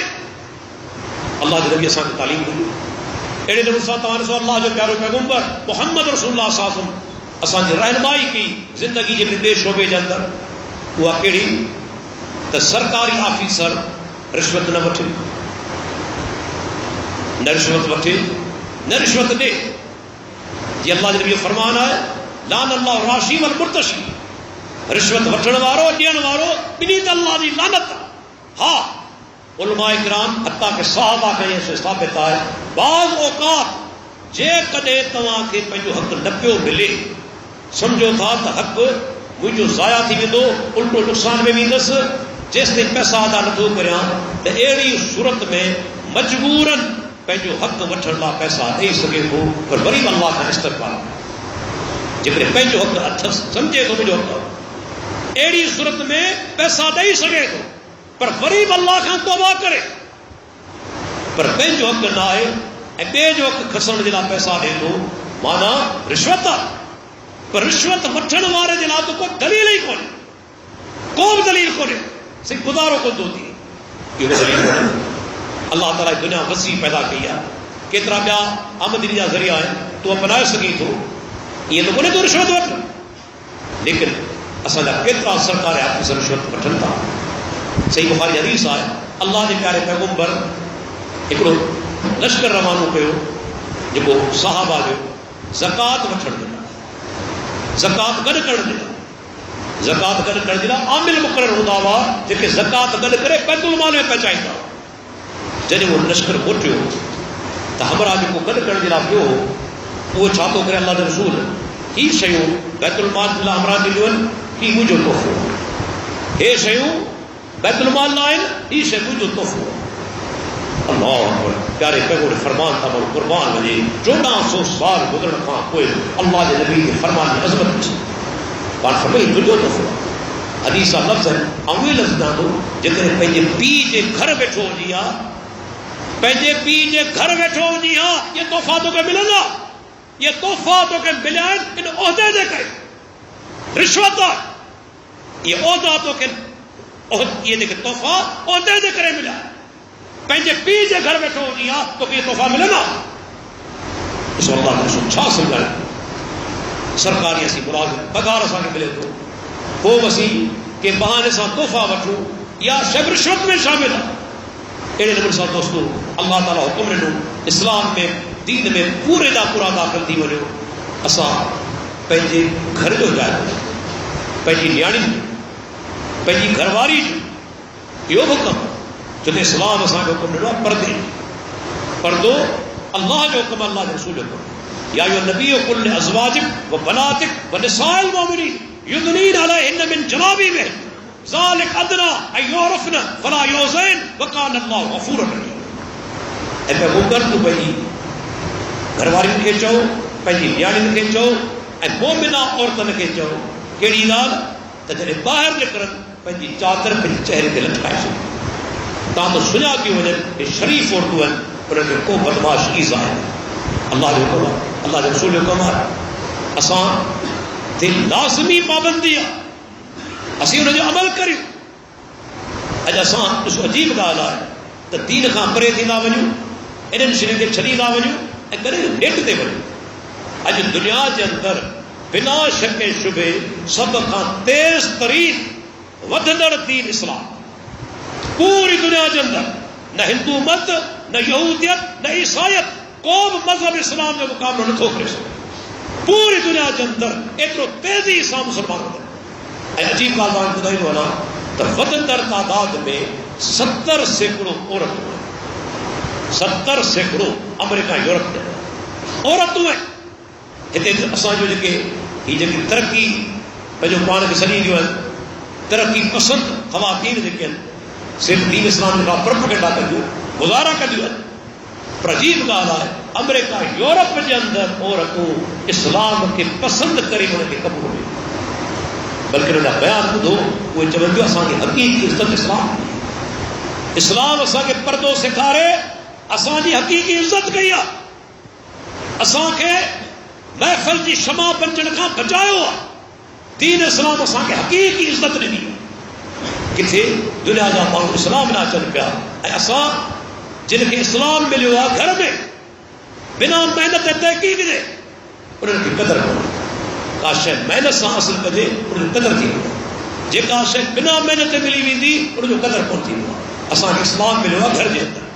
अल्लाह जे नबी असांखे तालीम ॾिनी। अहिड़े नमूने सां तव्हां ॾिसो अल्लाह जो प्यारो पैगम्बर मुहम्मद रसूलुल्लाह सल्लल्लाहु अलैहि वसल्लम असांजी रहनुमाई कई ज़िंदगी जे ॿिए शोबे जे अंदरि। उहा कहिड़ी त सरकारी ऑफिसर रिश्वत न वठे, न रिश्वत वठे, न रिश्वत ॾे। जीअं अल्लाह जे नबी जो फरमान आहे, लान अल्लाह राशी वल मुर्तशी। रिश्वत वठण वारो, ॾियण वारो, ॿिन्ही ते अल्लाह जी लानत आहे। हा, उलमाए किराम हत्ता के साहबा कहीं से साबित आहे, बाज़ औकात जेकॾहिं तव्हांखे पंहिंजो हक़ न पियो मिले, सम्झो था त हक़ मुंहिंजो ज़ाया थी वेंदो, उल्टो नुक़सान में वेंदसि, जेसिताईं पैसा अदा नथो करियां, त अहिड़ी सूरत में मजबूरन पंहिंजो हक़ वठण लाइ पैसा ॾेई सघे थो, पर वरी अल्लाह खां इस्तग़फ़ार। जेकॾहिं पंहिंजो हक़ अथसि, सम्झे थो मुंहिंजो हक़, अहिड़ी सूरत में पैसा ॾेई सघे थो, पर वरी अल्लाह खां तौबा करे। पर पंहिंजो हक़ न आहे ऐं ॿिए जो हक़ खसण जे लाइ पैसा ॾे थो, माना रिश्वत आहे। पर रिश्वत वठण वारे जे लाइ त को दलील ई कोन्हे, को बि दलील कोन्हे, सिर्फ़ु गुज़ारो कोन थो थिए। इहो दलील कोन्हे। अल्लाह ताला दुनिया वसी पैदा कई आहे, केतिरा ॿिया आमदनी जा ज़रिया आहिनि, तूं अपनाए सघीं थो। ईअं त कोन्हे तूं रिश्वत वठ, लेकिन असांजा केतिरा सरकारी ऑफिसर रिश्वत वठनि था। सही बुखारी हदीस आहे, अल्लाह जे प्यारे पैगम्बर हिकिड़ो लश्कर रवानो कयो जेको सहाबा जो ज़कात वठण जे लाइ, ज़कात गॾु करण जे लाइ, ज़कात गॾु करण जे लाइ आमिल मुक़रर हूंदा हुआ जेके ज़कात गॾु करे बैतुल माल में पहुचाईंदा हुआ। जॾहिं उहो लश्कर मोटियो त हमरा जेको गॾु करण जे लाइ पियो उहो छा थो करे, अल्लाह जो रसूल ही शयूं बैतुल माल जे लाइ हमरा ॾिनियूं आहिनि, ही मुंहिंजो तोहफ़ो, हे शयूं बैतुल माल लाइ आहिनि, ही शइ मुंहिंजो तोहफ़ो। अल्लाह अकबर, प्यारे पैगम्बर फरमान था माण्हू कुर्बान वञे। 1400 साल गुज़रण खां पोइ अल्लाह जे नबी जे फरमान जी अज़मत ॾिसी, पाण फरमाई मुंहिंजो तोहफ़ो, حدیث لفظ ہے اوے لفظ دو جے پنجے پی جے گھر بیٹھو جی ہاں پنجے پی جے گھر بیٹھو جی ہاں یہ تحفہ تو کے ملے گا یہ تحفہ تو کے ملے ان عہدے دے کے رشوت یہ عہدہ تو کے یہ دیکھ تحفہ عہدے دے کرے ملا پنجے پی جے گھر بیٹھو جی ہاں تو کہ یہ تحفہ ملے گا اس اللہ نے چھا سمجھا سرکاری اسی ملازم پگار اساں کے ملے تو وہ وسی کہ بہانے سے تحفہ وٹھو یا شب رشوت میں شامل ہے اڑے نمبر سے دوستو اللہ تعالیٰ حکم ڈنو اسلام میں دین میں پورے دا پورا داخل تھی وجو اساں پنجے گھر جو جائے پنجی نیاڑی پنجی گھر واری جو یہ حکم جو اسلام اساں کے حکم ڈنو پردے پردو اللہ جو حکم اللہ کے رسول حکم یا ایھا النبی قل لازواجک و بناتک و نساء المؤمنین یدنین علیہن من جلابیبہن ذالک ادنی ان یعرفن فلا یؤذین وکان اللہ غفورا رحیما اے پیغمبر تو پنجی گھر واریوں کے چو پنجی نیاڑیوں کے چو اے مومنہ عورتن کے چو کیڑی ڳالھ ته جڏهن ॿاهر निकिरनि पंहिंजी चादर पंहिंजे चहिरे ते लटकाए छॾनि तव्हां त सुञा थी वञनि हे शरीफ़ औरतूं आहिनि उनखे को बदमाश ईज़ा आहे अल्लाह जो हुकुम आहे अल्लाह जो रसूल जो हुकुम आहे असां ते लाज़मी पाबंदी आहे असीं हुन जो अमल करियूं अॼु असां ॾिसो अजीब ॻाल्हि आहे त दीन खां परे थींदा वञूं इन्हनि शयुनि खे छॾींदा वञूं ऐं कॾहिं हेठि ते वञूं अॼु दुनिया जे अंदरि बिना शक शुबे सब खां तेज तरीन वधंदड़ दीन इस्लाम पूरी दुनिया के अंदर न हिंदू मत न यहूदियत न ईसाइत को भी मजहब इस्लाम जो मुकाबलो नथो करे सघे पूरी दुनिया के अंदर एतिरो तेजी सां मुसलमान ऐं अजीब ॻाल्हि मां ॿुधाईंदो वञा त वधंदड़ तादाद में 70 सैकड़ो औरतूं 70 सैकड़ो अमेरिका यूरोप में औरतूं आहिनि हिते असांजो जेके ही जेकी तरक़ी पंहिंजो पाण खे सॾी ॾियूं आहिनि तरक़ी पसंद ख़वातीन जेके आहिनि सिर्फ़ु दीन इस्लाम खां प्रोपेगेंडा कंदियूं गुज़ारा कंदियूं आहिनि पर अजीब ॻाल्हि आहे अमेरिका यूरोप जे अंदरि औरतूं इस्लाम खे पसंदि करे हुनखे क़बूल कयूं बल्कि हुन जा बयान ॿुधो उहे चवनि थियूं असांखे हक़ीक़ी इज़त इस्लाम इस्लाम असांखे पर्दो सेखारे असांजी हक़ीक़ी इज़त कई आहे असांखे महफ़िल जी शमा बचण खां बचायो आहे दीन इस्लाम असांखे हक़ीक़ी इज़त ॾिनी किथे दुनिया जा माण्हू इस्लाम न अचनि पिया ऐं असां जिन खे इस्लाम मिलियो आहे घर में बिना महिनत तहक़ीक़ जे उन्हनि खे क़दुरु कोन्हे का शइ महिनत सां हासिल कजे उनजी क़दुरु थींदी आहे जेका शइ बिना महिनत मिली वेंदी उनजो क़दुरु कोन थींदो आहे असांखे इस्लाम मिलियो आहे घर जे अंदरि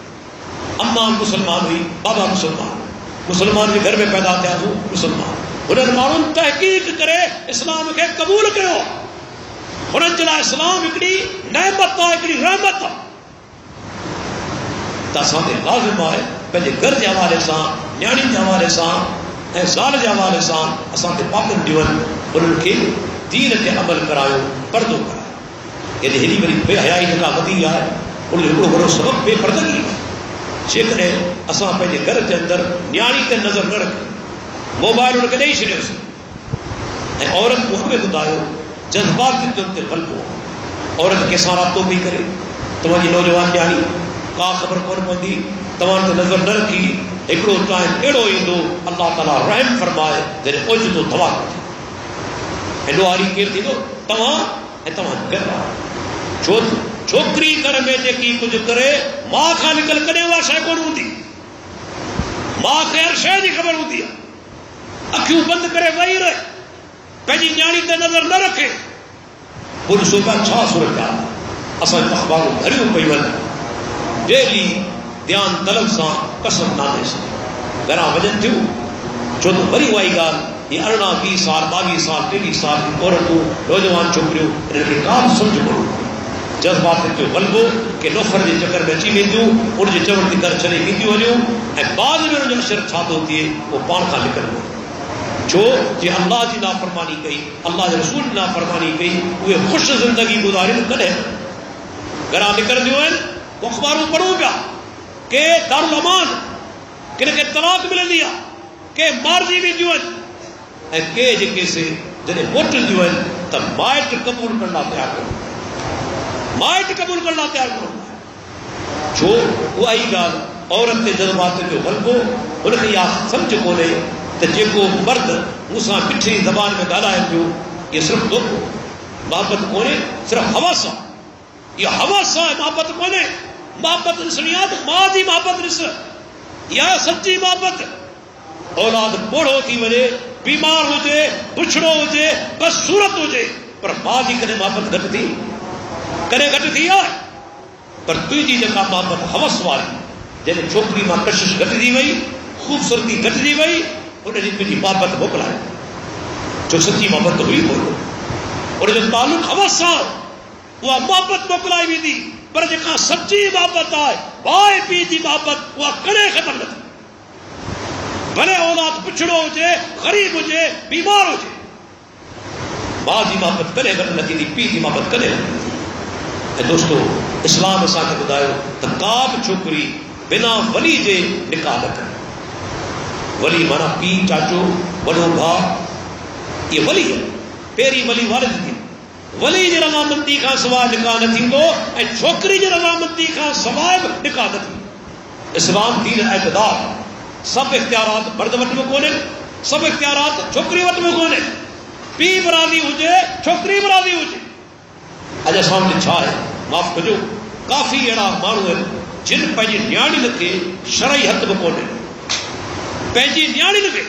अम्मा मुसलमान हुई बाबा मुसलमान मुसलमान के घर में पैदा थिया हूँ मुसलमान उन्हनि माण्हुनि तहक़ीक़ करे इस्लाम खे क़बूल कयो उन्हनि जे लाइ इस्लाम हिकिड़ी नेमत आहे हिकिड़ी रहमत आहे त असांखे लाज़िम आहे पंहिंजे घर जे हवाले सां न्याणियुनि जे हवाले सां ऐं ज़ाल जे हवाले सां असांखे पाबंदियूं आहिनि उन्हनि खे दीन ते अमल करायो पर्दो करायो यदि हेॾी वरी बेहयाई जेका वधी आहे उनजो हिकिड़ो वॾो सबबु बेपर्दगी आहे जेकॾहिं असां पंहिंजे घर जे अंदरि न्याणी ते नज़र न रखी मोबाइल हुनखे ॾेई छॾियोसीं ऐं औरत मूं में ॿुधायो जज़्बाती तौर ते ग़लबो औरत कंहिंसां राब्तो पई करे तव्हांजी नौजवान न्याणी का ख़बर कोन पवंदी तव्हां ते नज़र न रखी हिकिड़ो टाइम अहिड़ो ईंदो अल्लाह ताला रहम फरमाए जॾहिं ओचितो दवा कजे ऐं ॾोहारी केरु थींदो तव्हां ऐं तव्हांजो घर आहे छो छोकिरी घर में जेकी कुझु करे मां खां निकल कॾहिं उहा शइ कोन हूंदी मां खे हर शइ जी ख़बर हूंदी आहे अखियूं बंदि करे वेही रहे पंहिंजी न्याणी ते नज़र न रखे पोइ ॾिसो पिया छा सूरत आहे असांजूं अख़बारूं भरियूं पयूं आहिनि डेली ध्यानु तलब सां कसम नाले सां घरां वञनि थियूं छो त वरी उहा ई ॻाल्हि ये 18, 20 साल 22 साल 23 साल की औरतूं नौजवान छोकिरियूं इन्हनि खे का सम्झ कोन्हे जज़्बात जो ग़लबो के नौकर जे चकर में अची वेंदियूं उनजे चवण ते घर छॾे वेंदियूं वञूं ऐं बाद में उनजो असर छा थो थिए उहो पाण खां निकिरंदो छो जे अल्लाह जी नाफ़रमानी कई अल्लाह जे रसूल जी नाफ़रमानी कई उहे ख़ुशि ज़िंदगी गुज़ारियूं कॾहिं घरां निकिरंदियूं आहिनि अख़बारूं पढ़ूं पिया के दारुल अमान किन खे तलाक मिलंदी आहे के मारिजी वेंदियूं आहिनि ऐं के जेके से جنہیں موٹندیوں ہیں تو مائٹ قبول کرنا تیار کرو، مائٹ قبول کرنا تیار کرو چھو وہی گال عورت کے جذبات جو غلبو ان کے یا سمجھ کونے تو جیکو مرد مساں پٹھری زبان میں گالائے جو یہ صرف دو محبت کونے صرف حواسا، یہ حواسا ہے محبت کونے، محبت نسلیات ماں دی محبت نس یا سچی محبت اولاد بوڑھو تھی وجے بیمار ہو جے بچھڑو ہو جے بس صورت ہو جے پر ماں دی کنے محبت گھٹ تھی کنے گھٹ تھی ہے پر تھی جی جکا محبت حوث والی جن چھوکری ماں کشش گھٹ دی وئی خوبصورتی گھٹ دی وئی انہیں جی تجھی محبت موکلائے جو سچی محبت ہوئی بولو اور جو تعلق حوث سا وہ محبت موکلائی بھی دی پر جکا سچی محبت آئے بھائی پی دی محبت وہ کنے ختم نہ تھی بھلے اولاد پچھڑو ہو جے غریب ہو جے بیمار ہو جے ماں دی محبت کرے گھر نہ تھی پی دی محبت کرے دوستو اسلام اساں کے بدایو تو کاب چھوکری بنا ولی جے نکاح نہ کرے ولی مانا پی چاچو وڈو بھا یہ ولی ہے پیری ولی والد تھی ولی جی رضامندی کا سوائے نکاح نہ تھیندو اے چھوکری جی رضامندی کا سوائے نکاح نہ تھی اسلام دین اعتدال سب اختیارات مرد وٹ میں کونے سب اختیارات چھوکری وٹ میں کونے پی برادری ہوجے چھوکری برادری ہوجے اج سامنے چھا ہے معاف کجو کافی اڑا مانو ہے جن پنجی نیاڑی لکھے شرعی حد میں کونے پنجی نیاڑی لکھے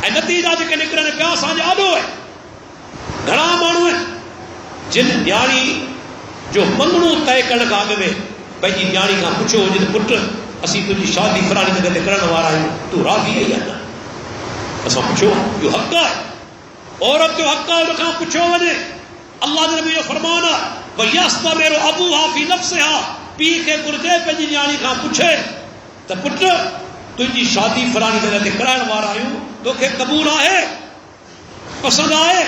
اے نتیجہ جے کہ نکرنے پیا سانجے آڈو ہے گھنا مانو ہے جن نیاڑی جو منگنو طے کرنے کا آگے میں پنجی نیاڑی کا پوچھو جن پٹ اسی تجھی شادی فرانی جگہ تے کرن وارا ہے تو راضی ہے یا نہ اساں پوچھو یہ حق ہے عورت جو حق ہے لکھاں پوچھو ونے اللہ نے نبی جو فرمانا وَيَسْتَمِرُ أَبُوهَا فِي نَفْسِهَا پی کے گردے پہ جی نیاڑی کھاں پوچھے تو پٹ تجھی شادی فرانی جگہ تے کرن وارا ہے تو کہ قبول آئے پسند آئے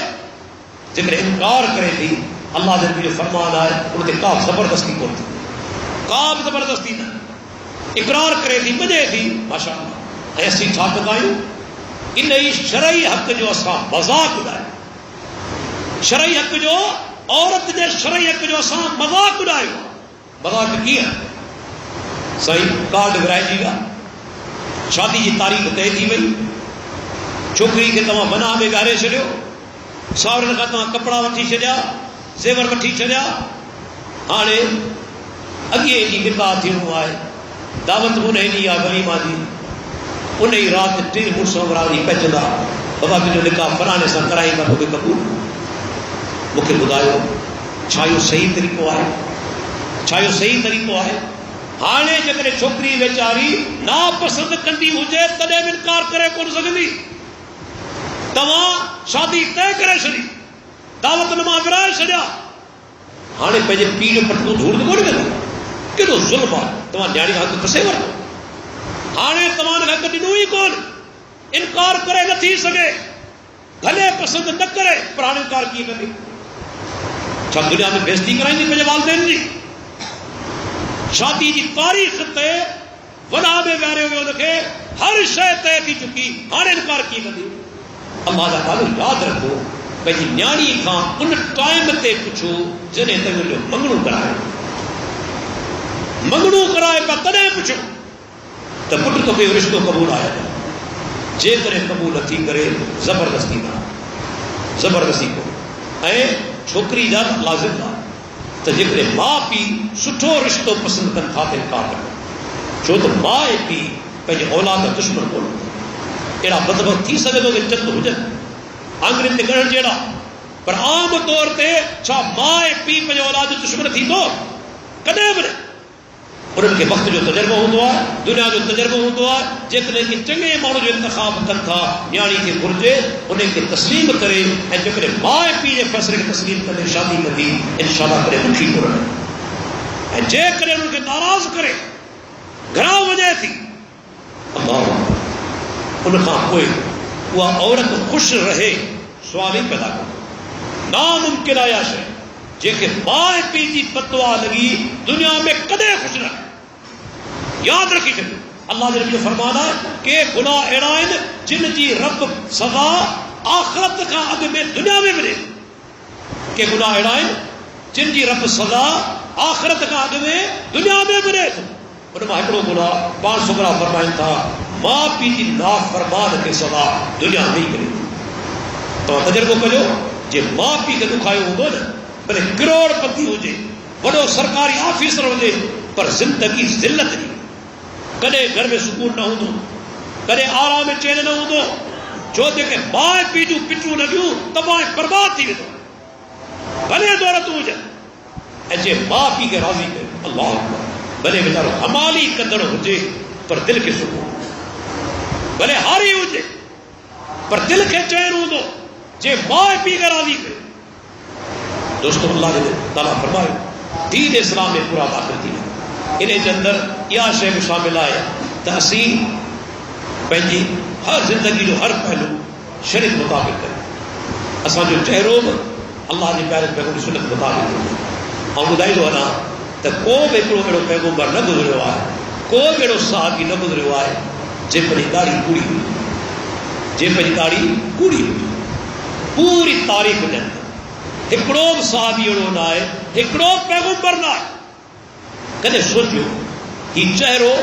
جگر انکار کرے تھی اللہ نے نبی جو فرمانا ہے انہوں نے کاف زبردستی کو تھی کاف زبردستی نہ اقرار کرے تھی مجھے تھی ماشاءاللہ ایسی چھا بتائیوں انہی شرعی حق جو اساں مذاق اڑائے شرعی حق جو عورت دے شرعی حق جو اساں مذاق اڑائے مذاق کیا صحیح کارڈ گرائے جی گا شادی جی تاریخ طے تھی وئی چھوکری کے تمام بنا میں گارے چھڑیو ساورن کا تمام کپڑا وٹھی چھڑیا زیور وٹھی چھڑیا ہانے اگے جی نکاح تھیو آئے دعوت انہیں نہیں آ گئی ماں انہیں رات ٹی مرسوں برابری پچدا بابا جو نکاح فرانے سے کرائیں گا تو قبول مکھے بدایو چھایو صحیح طریقو آئے چھایو صحیح طریقو آئے ہانے جگر چھوکری بیچاری ناپسند کندی ہوجے تدے انکار کرے کون سکندی تمام شادی طے کرے چھڑی دعوت نما برائے چھڑیا ہانے پہلے پی جو پٹو دھوڑ دے کوڑ گئے کیڑو ظلم ہے تمہاں نیاڑی حق کسے ور ہانے تمہاں حق ڈنو ہی کون انکار کرے نہ تھی سکے بھلے پسند نہ کرے پر ہانے انکار کیے کرے چھا دنیا میں بےزتی کرائیں گے پہلے والدین جی شادی جی تاریخ تے وڈا میں ویارے ہوئے انکھے ہر شے طے تھی چکی ہانے انکار کیے کرے اللہ دا تعالی یاد رکھو پہلی نیاڑی کھاں ان ٹائم تے پوچھو جنہیں تے جو منگنو کرائے منگنو کرائے پہ تنے پوچھو تو پٹ تو کوئی رشتہ قبول آیا جے کرے قبول تھی کرے زبردستی نہ زبردستی کو اے چھوکری جا لازم نہ تو جے کرے ماں پی سٹھو رشتہ پسند کن تھا انکار کر چھو تو ماں پی پہلے اولاد دشمن کو ایڑا بدبخت تھی سکے تو کہ چند ہو جائے انگریز تے گڑھ جیڑا پر عام طور تے چھا ماں پی پہلے اولاد دشمن تھی تو کدے بنے انہوں کے وقت جو تجربہ ہوتا ہے دنیا جو تجربہ ہوتا ہے جتنے کی چنگے مانو جو انتخاب کن تھا یعنی کہ گرجے انہیں کے تسلیم کرے جو کرے ماں پی جے فیصلے کے تسلیم کرے شادی کری انشاءاللہ کرے مکھی کرے جے کرے انہوں کے ناراض کرے گھرا وجہ تھی اللہ ان کا کوئی وہ عورت خوش رہے سوال ہی پیدا کر ناممکن آیا شے جے کہ ماں پی جی فتوا لگی دنیا میں کدے خوش رہے یاد رکھی چلو اللہ نے فرمانا کہ گناہ اڑائن جن جی رب سزا آخرت کا اگ میں دنیا میں ملے کہ گناہ اڑا جن کی رب سزا آخرت کا اگ میں دنیا میں ملے تو ان میں ایکڑو گناہ پانچ سکرا فرمائن تھا ماں پی کی نافرمان کے سزا دنیا میں ہی ملے تو تجربو کرو جی ماں پی کے دکھایا ہوگا نا بھلے کروڑ پتی ہو جائے بڑو سرکاری آفیسر ہو جائے پر زندگی ذلت نہیں کدے گھر میں سکون نہ ہوں کدے آرام میں چین نہ ہوں جو دیکھے مائیں پیٹو پٹو لگیوں تباہیں برباد تھی ویدو بھلے دورت ہو جائے ایسے ماں پی کے راضی پہ اللہ اکبر بھلے بیچارو حمالی قدر ہو جائے پر دل کے سکون بھلے ہاری ہو جائے پر دل کے چین ہوں دو جے مائیں پی کے راضی پہ دوستو اللہ نے تعالیٰ فرمائے دین اسلام میں پورا داخل تھی انہیں اندر یہ شے میں شامل آئے تو اسی پہنجی ہر زندگی جو ہر پہلو شریعت مطابق کرے اساں جو چہرو اللہ کے پیارے پیغمبر کی سنت مطابق اور بدائی دو نا تو کو بھی ایکڑو اڑو پیغمبر نہ گزرو ہے کو بھی اڑو صحابی نہ گزرو ہے جے پنی داڑھی کوڑی ہوئی جے پنی داڑھی کوڑی ہوئی پوری تاریخ میں ایکڑو صحابی اڑو نہ ہے ایکڑو پیغمبر نہ ہے کدے سوچو یہ چہرو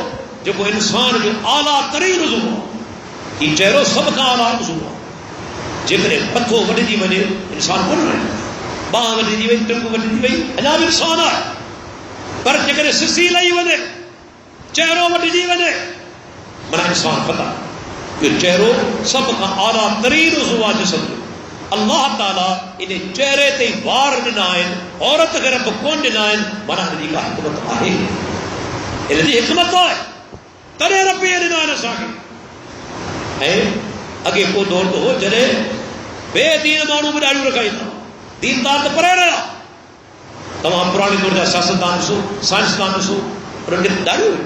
جو کو انسان جو اعلیٰ ترین عضو یہ چہرو سب کا اعلیٰ عضو جے پتھو وڈی وجے انسان کون رہے باہ وڈی وئی ٹنگ وڈی وئی اجا بھی انسان ہے پر جے سسی لئی وجے چہرو وڈی وجے منا انسان پتا یہ چہرو سب کا اعلیٰ ترین عضو ہے جسم اللہ تعالیٰ انہیں چہرے تے وار ڈنا عورت کے رب کون ڈنا مانا ان کا حکمت ہے ان کی حکمت ہے ترے رب یہ ڈنا اساں اگے کو دور تو ہو جڑے بے دین مانو بھی ڈاڑیوں رکھائی تھا دیندار تو پرے رہا تمام پرانی دور جا سیاستدان سو سائنسدان سو انہوں نے ڈاڑیوں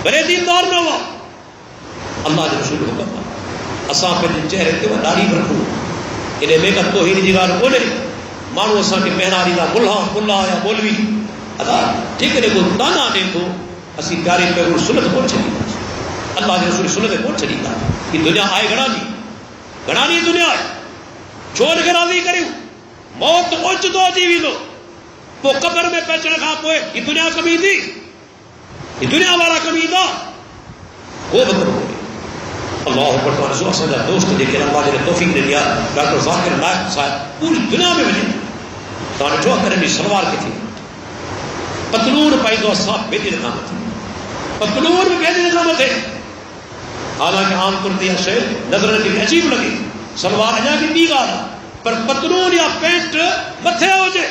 بڑے دیندار نہ ہوا اللہ کے رسول حکم اساں پہ چہرے تے داڑھی رکھو انہیں میں کا توہین جی گال کولے مانو اساں کے پہنا دیتا ملا یا مولوی ادا ٹھیک ہے کو تانا دے تو اسی پیارے پیغمبر سنت کون چلی اللہ کے رسول سنت کون چلی گا یہ دنیا آئے گھنا نہیں دنیا ہے چھوڑ کے راضی کریو موت اچ دو جیوی دو وہ قبر میں پہچنے کھا پوئے یہ دنیا کمی تھی یہ دنیا والا کمی تھا وہ بتر اللہ اکبر تو رسول صلی اللہ دوست دیکھے اللہ نے توفیق نے دیا ڈاکٹر ذاکر نائک صاحب پوری دنیا میں ملے تو نے جو کرے سلوار کی تھی پتلون پائی تو صاحب بیٹی نظامت تھی پتلون میں بیٹی نظامت ہے حالانکہ عام کرتی ہے شے نظر کی عجیب لگی سلوار اجا کی بھی گالا پر پتلون یا پینٹ متھے ہو جائے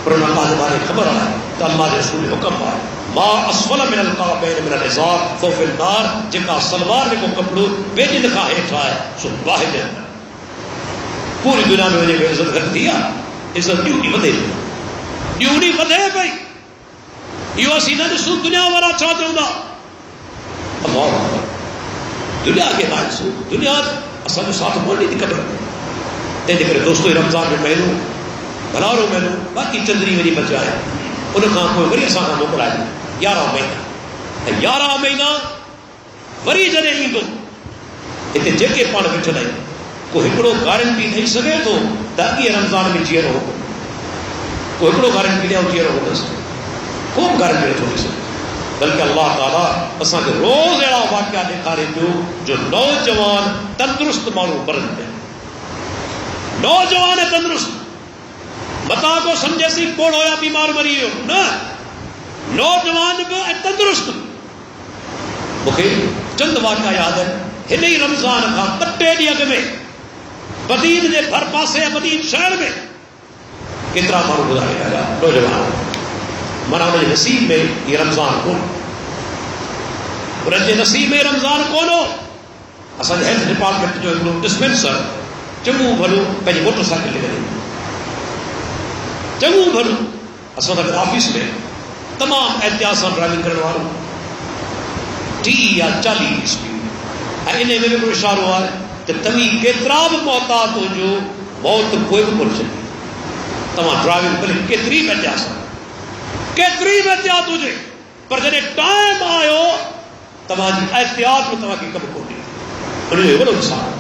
پر اللہ کے بارے خبر آئے تو اللہ کے رسول حکم آئے ما اسفل من القعبین من الازار فوف النار جکا سلوار میں کو کپڑو بیٹی دکھا ہیٹھا ہے سو واحد ہے پوری دنیا میں وجہ عزت کر دیا عزت ڈیوٹی بدے بھائی یہ اسی نہ سو دنیا والا چاہتے ہوں اللہ دنیا کے نائن سو دنیا اصل میں ساتھ بولنی تھی قبر تے دے کرے دوستو رمضان میں مہینوں بھلارو مہینوں باقی چندری میری بچہ ہے انہوں کہاں کوئی وری اساں کا موقع آئے 11 مہینہ وری جڏهن ايندو اتنے جيڪي پاڻ ويٺل آهن کو هڪڙو گارنٽي ڏيئي سگهي ٿو ته اڳي رمضان ۾ جيئر هو کو هڪڙو گارنٽي ڏيو جيئر هو کو گارنٽي نٿو ڏي سگهي بلکہ اللہ تعالیٰ اساں کي روز اهڙا واقعا ڏيکاري پيو جو نوجوان تندرست ماڻهو مرن پيا نوجوان تندرست متا کو سمجھے سی کوڑ ہویا بیمار مری ويو نه نوجوان بھی تندرست مکھے چند واقعہ یاد ہے ہن ہی رمضان کا 2 ڏينهن اڳ میں بدین کے بھر پاسے بدین شہر میں کترا ماण्هو گزارے آیا نوجوان مانا ان نصیب میں یہ رمضان کون ان کے نصیب میں رمضان کون ہو اصل ہیلتھ ڈپارٹمنٹ جو ایک ڈسپینسر چنگو بھلو پہنچے موٹر سائیکل لے چنگو بھلو اصل آفس میں تمام احتیاط سے ڈرائیونگ کرنے والوں 30 یا 40 اسپیڈ انہیں میں بھی اشارہ ہوا ہے کہ تمی کترا بھی محتاط ہو جو موت کوئی بھی کر چلے تمام ڈرائیونگ کرے کتری بھی احتیاط ہو جائے پر جب ٹائم آئے تمام احتیاط میں تمام کی کم کو دی انہیں بڑو انسان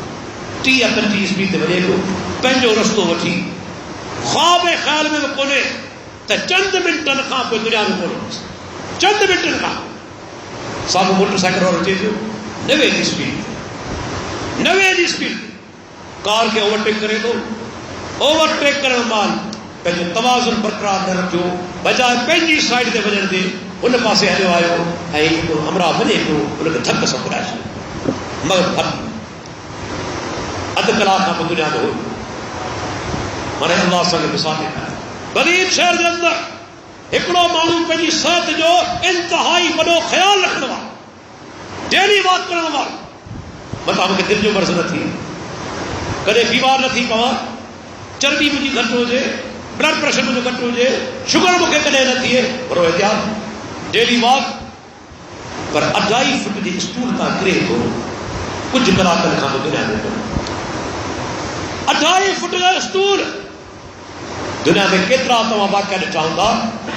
30-35 स्पीड ते वञे पियो, पंहिंजो रस्तो वठी ख्वाब ख़्याल में बि कोन्हे त चंद मिंटनि खां पोइ दुनिया में कोन्हे, चंद मिंटनि खां साम्हूं मोटरसाइकिल वारो अचे पियो 90 जी स्पीड, 90 जी स्पीड कार खे ओवरटेक करे थो, ओवरटेक करण महिल पंहिंजो तवाज़ुन बरक़रार न रखियो, बजाए पंहिंजी साइड ते वञण ते उन पासे हलियो आयो ऐं हिकु हमरा वञे पियो उनखे धक सां घुराए छॾियो, मगर अधु कलाक खां पोइ दुनिया में हुयो। माना अल्लाह असांखे मिसाल ॾेखारे गरीब शहर जे अंदरि हिकिड़ो माण्हू पंहिंजी सिहत जो इंतिहाई वॾो ख़्यालु रखण वारो, डेली वॉक करण वारो, मथां मूंखे दिलि जो मर्ज़ न थिए, कॾहिं बीमार न थी पवां, चर्बी मुंहिंजी घटि हुजे, ब्लड प्रेशर मुंहिंजो घटि हुजे, शुगर मूंखे कॾहिं न थिए, पर एहतियात डेली वॉक, पर 2.5 फुट जे स्टूल तां किरे थो कुझु कलाकनि खां पोइ दुनिया में 2.5 फुट जो स्टूल। दुनिया में केतिरा तव्हां वाक़िया ॾिठा हूंदा,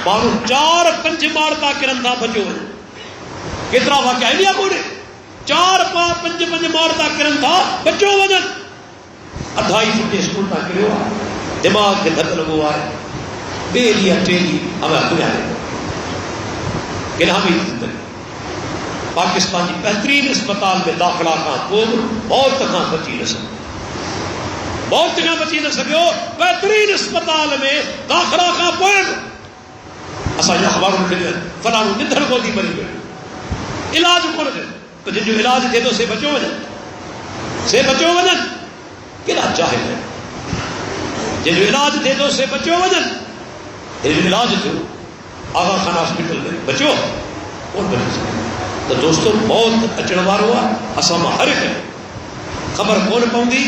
माण्हू 4-5 माड़ था किरनि था बचियो वञे, केतिरा वाक़िया इंडिया कोन्हे, 4-5 माड़ था किरनि था बचियो वञनि, 2.5 फुट जे स्टूल तां किरियो आहे, दिमाग़ खे धक लॻो आहे, ॿिए ॾींहुं 3 ॾींहुं हमें दुनिया में गिरहामी ज़िंदगी। पाकिस्तान जी बहितरीन अस्पताल में दाख़िला खां पोइ मौत खां बची न सघियो, मौत खां बची न सघियो, बहितरीन अस्पताल में दाख़िला खां पोइ असांजो अख़बारूं ॾिठियूं फलाणो निधड़ कोन थी मरी वियो, इलाज कोन थियो, त जंहिंजो इलाज थिए थो से बचियो वञनि, से बचियो वञनि, केॾा चाहे जंहिंजो इलाज थिए थो से बचियो वञनि, जंहिंजो इलाज थियो आगा खान हॉस्पिटल में बचियो कोन बची सघियो। त दोस्तो मौत अचण वारो आहे, असां मां हर हिकु ख़बर कोन पवंदी,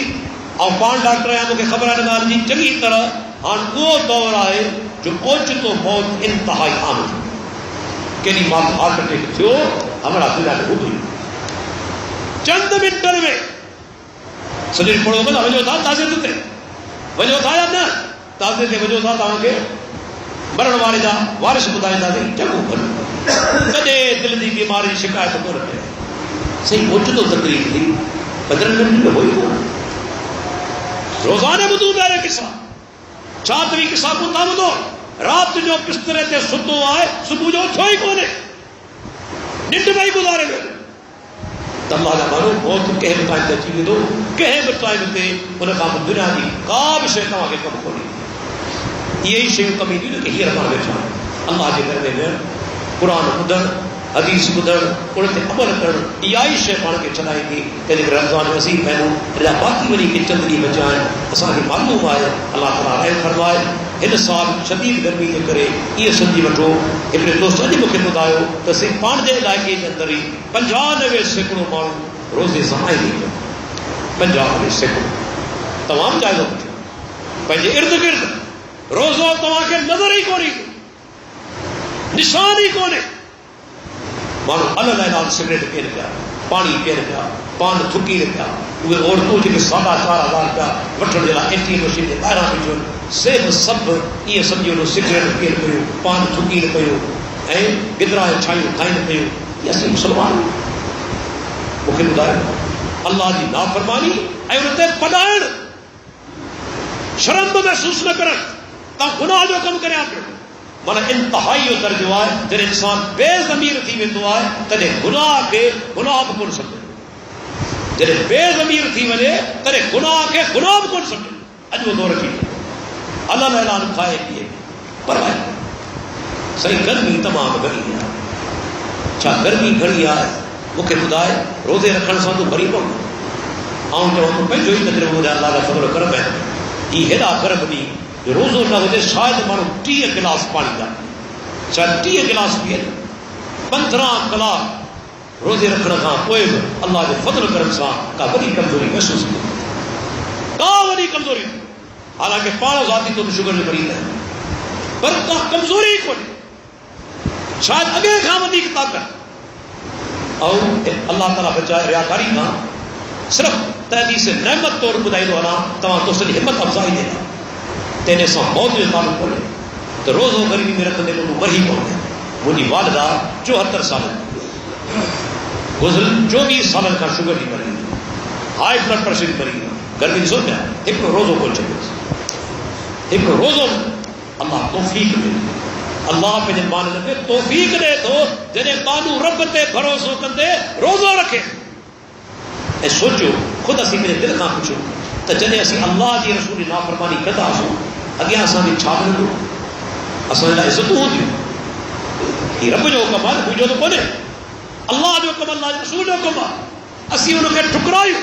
ऐं पाण डॉक्टर आहियां, मूंखे ख़बर आहे हिन ॻाल्हि जी चङी तरह। हाणे उहो दौर आहे जो ओचितो मौत इंतिहाई आम थी, केॾी महिल हार्ट अटैक थियो हमरा दुनिया में हुई चंद मिंटनि में, सॼो पढ़ो कंदा वञो था ताज़े ते, वञो था या न ताज़े ते वञो था, तव्हांखे मरण वारे जा वारिस ॿुधाईंदासीं चङो भलो, कॾहिं दिलि जी बीमारी जी शिकायत कोन पए, सही ओचितो तकलीफ़ थी 15 मिंट में हुई कोन। रोज़ाने ॿुधूं पिया किसा, छा तव्हीं किसा कोन था ॿुधो, राति जो बिस्तरे ते सुतो आहे, सुबुह जो उथियो ई कोन्हे, निंड में ई गुज़ारे वियो। त अल्लाह जा माण्हू मौत कंहिं बि टाइम ते अची वेंदो, कंहिं बि टाइम ते, उन खां पोइ दुनिया जी का बि शइ तव्हांखे कमु कोन्हे। इहे ई शयूं कमु ईंदियूं न की हींअर पाण वेठा अल्लाह जे घर में विहण, क़ुर ॿुधणु, हदीस ॿुधणु, उन ते अमल करणु, इहा ई शइ पाण खे छॾाईंदी। तंहिं करे रमज़ान नसीब पहिरियों अञा बाक़ी वरी के चंद ॾींहं बचिया आहिनि, असांखे मालूम आहे अल्लाह ताला रहम फरमाए। हिन साल शदीद गर्मी जे करे इहे सम्झी वठो, हिकिड़े दोस्त अॼु मूंखे ॿुधायो त सिर्फ़ु पाण जे इलाइक़े जे अंदरि ई 95% माण्हू रोज़े सां आहिनि, 95% तमामु जाइज़ो वठो, पंहिंजे इर्द गिर्द रोज़ो तव्हांखे नज़र ई कोन ईंदो, निशान ई कोन्हे। माण्हू अलॻि अलॻि सिगरेट पीअनि पिया, पाणी पीअनि पिया, पान थुकीनि पिया, उहे औरतूं जेके 4,500 रुपया वठण जे लाइ ATM मशीन जे ॿाहिरां बीठियूं, से बि सभु ईअं सम्झी वञो सिगरेट पीअनि पियूं, पान थुकीनि पियूं ऐं गिदरा छायूं खाइनि पियूं। इहे असीं मुस्लमान मूंखे ॿुधायो अल्लाह जी नाफ़रमानी ऐं उन ते पढ़ाइणु, शर्म बि महसूसु न करणु, तव्हां गुनाह जो कमु करिया पियो। माना इंतिहाई जो दर्जो आहे, जॾहिं इंसान बेज़मीर थी वेंदो आहे तॾहिं गुनाह खे गुनाह बि कोन सम्झे, जॾहिं बेज़मीर थी वञे तॾहिं गुनाह खे गुनाह बि कोन सम्झे। अॼु वो दौर अची अल्लाह ऐलान खाए पिए पर सही गर्मी तमामु घणी आहे। छा गर्मी घणी आहे मूंखे ॿुधाए, रोज़े रखण सां तूं भरी पवंदो। ऐं चवां तूं पंहिंजो ई तजुर्बो ॿुधाए, अल्लाह जा फज़ल करम आहिनि, ही हेॾा गर्म ॾींहं रोज़ो न हुजे, शायदि माण्हू 30 गिलास पाणी था, शायदि 30 गिलास पीअनि, 15 कलाक रोज़े रखण खां पोइ बि अल्लाह जे फज़ल करम सां का वॾी कमज़ोरी महसूसु कजे, का वॾी कमज़ोरी। हालांकि पाण ज़ाती तो शुगर जो मरीज़ आहिनि, पर का कमज़ोरी ई कोन्हे, शायदि अॻे खां वधीक ताक़त। ऐं अल्लाह ताला बचाए रियाकारी खां, सिर्फ़ु तहदीस नेमत तौर ॿुधाईंदो हलां, तव्हां तो सॼी हिमत अफ़ज़ाई ॾींदा, तंहिं सां मौत जो तालुक़ कोन्हे। त रोज़ो गर्मी में रखंदे तूं मरी पवंदे। मुंहिंजी वालिदा 74 साल गुज़िरियल 24 सालनि खां शुगर जी मरीज़, हाई ब्लड प्रेशर जी मरीज़, گرمی ॾिसो पिया हिकिड़ो रोज़ो कोन छॾियोसि हिकिड़ो रोज़ो अल्लाह तौफ़ीक़ ॾे अल्लाह पंहिंजे माननि खे तौफ़ीक़ ॾे थो जॾहिं माण्हू रब ते भरोसो कंदे रोज़ो रखे ऐं सोचियो ख़ुदि असीं पंहिंजे दिलि खां पुछूं त जॾहिं असीं अल्लाह जी रसूल जी नाफ़रमानी कंदासीं अॻियां असांखे छा मिलंदो असां लाइ इज़तूं हूंदियूं हीउ रब जो हुकुम आहे मुंहिंजो त कोन्हे अल्लाह जो हुकुम अल्लाह जे रसूल जो हुकुम आहे असीं हुनखे ठुकरायूं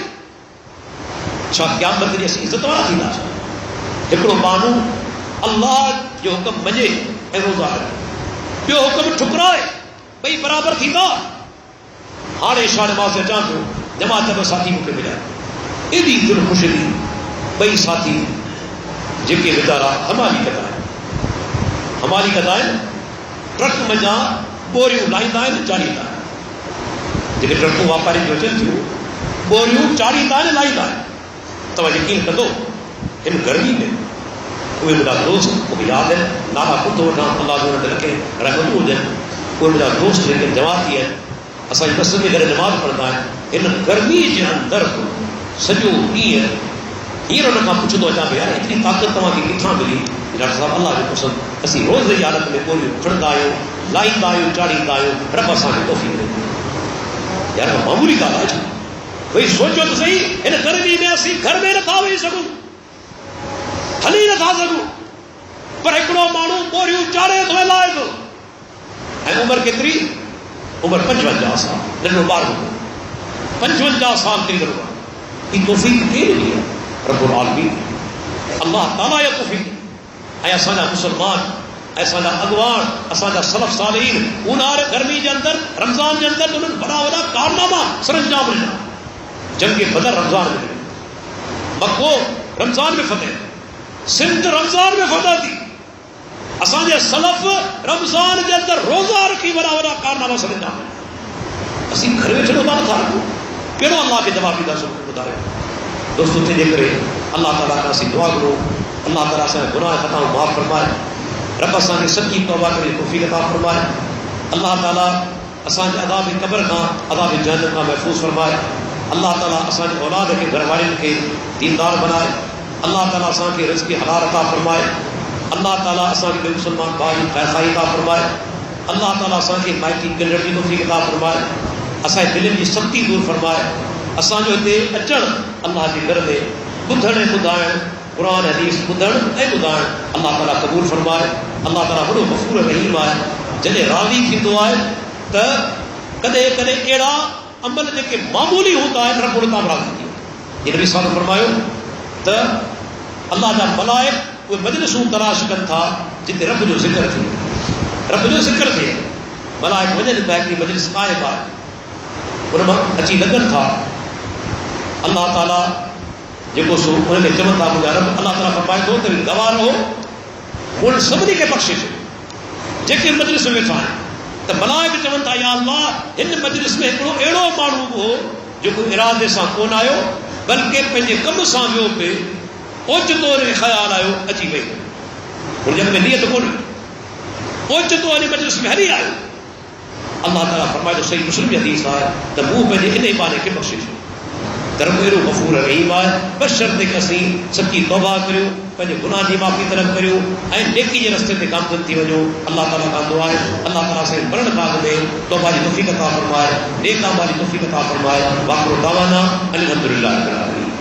छा क़यामत ॾींहुं असीं इज़त वारा थींदासीं हिकिड़ो माण्हू अल्लाह जो हुकुम मञे ऐं रोज़ा रखे ॿियो हुकुम ठुकराए ॿई बराबरि थींदा हाणे इशारे मां अचां पियो जमात में साथी मूंखे मिलिया एॾी दिलि ख़ुशी थी ॿई साथी जेके वीचारा हमाली कंदा आहिनि ट्रक में जा बोरियूं लाहींदा आहिनि चाढ़ींदा आहिनि जेके ट्रकूं वापारी जो अचनि थियूं बोरियूं चाढ़ींदा आहिनि लाहींदा आहिनि तव्हां यकीन कंदो हिन गर्मी में उहे मुंहिंजा दोस्त मूंखे यादि आहिनि नाला ख़ुदि वठां अलाह जो हुन रखे रहमतूं हुजनि उहे मुंहिंजा दोस्त जेके जमाती आहिनि असांजी मस्जिद में करे नमाज़ पढ़ंदा आहिनि हिन गर्मी जे अंदरि सॼो ॾींहुं हींअर हुन खां पुछंदो अचां भई यार एतिरी ताक़त तव्हांखे किथां मिली डॉक्टर साहिबु अलाह जो कसम असीं रोज़ जी हालत में गोलियूं खणंदा आहियूं लाहींदा आहियूं चाढ़ींदा आहियूं रब असांखे तौफ़ीक़ ॾे यार मामूली ॻाल्हि आहे भई सोचो त सही हिन गर्मी में असीं घर में नथा वेही सघूं हली नथा सघूं पर हिकिड़ो माण्हू बोरियूं चाढ़े थो ऐं लाहे थो ऐं उमिरि केतिरी उमिरि 55 साल नंढो ॿार 55 साल थी वियो आहे ही तौफ़ीक़ केरु ॾिनी आहे रब्बुल आलमीन अल्लाह ताला जा तौफ़ीक़ ऐं असांजा मुस्लमान ऐं असांजा अॻवान असांजा सलफ़ सालिहीन ऊन्हारे गर्मी जे अंदरि रमज़ान जे अंदरि उन्हनि वॾा वॾा कारनामा सरंजाम ॾिना जंग बदर रमज़ान में मक्को रमज़ान में फतेह सिंध रमज़ान में फतेह थी असांजे सलफ़ रमज़ान जे अंदरि रोज़ा रखी वॾा वॾा कारनामा सरंजाम ॾिना असीं घर वेठे रोज़ा नथा रखूं कहिड़ो अल्लाह खे जवाबु ॾींदासीं ॿुधायो दोस्तों तंहिंजे करे अल्लाह ताला खां असीं दुआ करो अल्लाह ताला असांजा गुनाह ख़ताऊं माफ़ फरमाए रब असांखे सची तौबा करे तौफ़ीक़ अता फरमाए अल्लाह ताला असांजे अज़ाब क़ब्र खां अज़ाब जहन्नम खां महफ़ूज़ फरमाए अल्लाह ताला असांजी औलाद खे घर वारनि खे दीनदार बनाए अल्लाह ताला असांखे रिज़्क़ हलाल अता फरमाए अल्लाह ताला असांखे मुस्लमान भाउ जी ख़ैरखाई अता फरमाए अल्लाह ताला असांखे माइटी किलर जी तौफ़ीक़ अता फरमाए असांजे दिलनि जी सख़्ती दूर फरमाए असांजो हिते अचणु अल्लाह जे घर में ॿुधणु ऐं ॿुधाइणु क़ुर हदीस ॿुधणु ऐं ॿुधाइणु अल्लाह ताला क़बूल फरमाए अल्लाह ताला वॾो गफ़ूर रहीम आहे जॾहिं राज़ी थींदो आहे त कॾहिं कॾहिं अहिड़ा अमल जेके मामूली हूंदा आहिनि रब उन तां राज़ी थी इन बि सां फरमायो त अल्लाह जा मलाइक उहे मजलिसूं तलाश कनि था जिते रब जो ज़िक्र थिए मलाइक वञनि था हिकिड़ी मजलिस क़ाइम आहे उन मां अची लॻनि था अल्लाह ताला जेको सो उनखे चवनि था मुंहिंजा रब अल्लाह ताला फरमाए थो त गवाह रहो उन सभिनी खे बख़्शिश जेके मजलिस में वेठा आहिनि त मलाइक चवनि था या अल्लाह हिन मजलिस में हिकिड़ो अहिड़ो माण्हू हो जेको इरादे सां कोन आयो बल्कि पंहिंजे कम सां वियो पे ओचितो ख़्याल आयो अची वई हुन में नियत कोन्हे ओचितो वञी मजलिस में हली आयो अल्लाह ताला फरमाए थो सही मुस्लिम जी हदीस आहे त मूं पंहिंजे इन ईमाने खे बख़्शिश धर्म अहिड़ो गफ़ूर रहीम आहे बस शर्त कि असीं सची तौबा करियो पंहिंजे गुनाह जी माफ़ी तलब करियो ऐं नेकी जे रस्ते ते कामयाब थी वञो अल्लाह ताला खां दुआ आहे अल्लाह ताला असांखे मरण खां अॻु में तौबा जी तौफ़ीक़ अता फरमाए नेक अमाल जी तौफ़ीक़ अता फरमाए वाखिरु दावाना अल्हम्दुलिल्लाह रब्बिल आलमीन।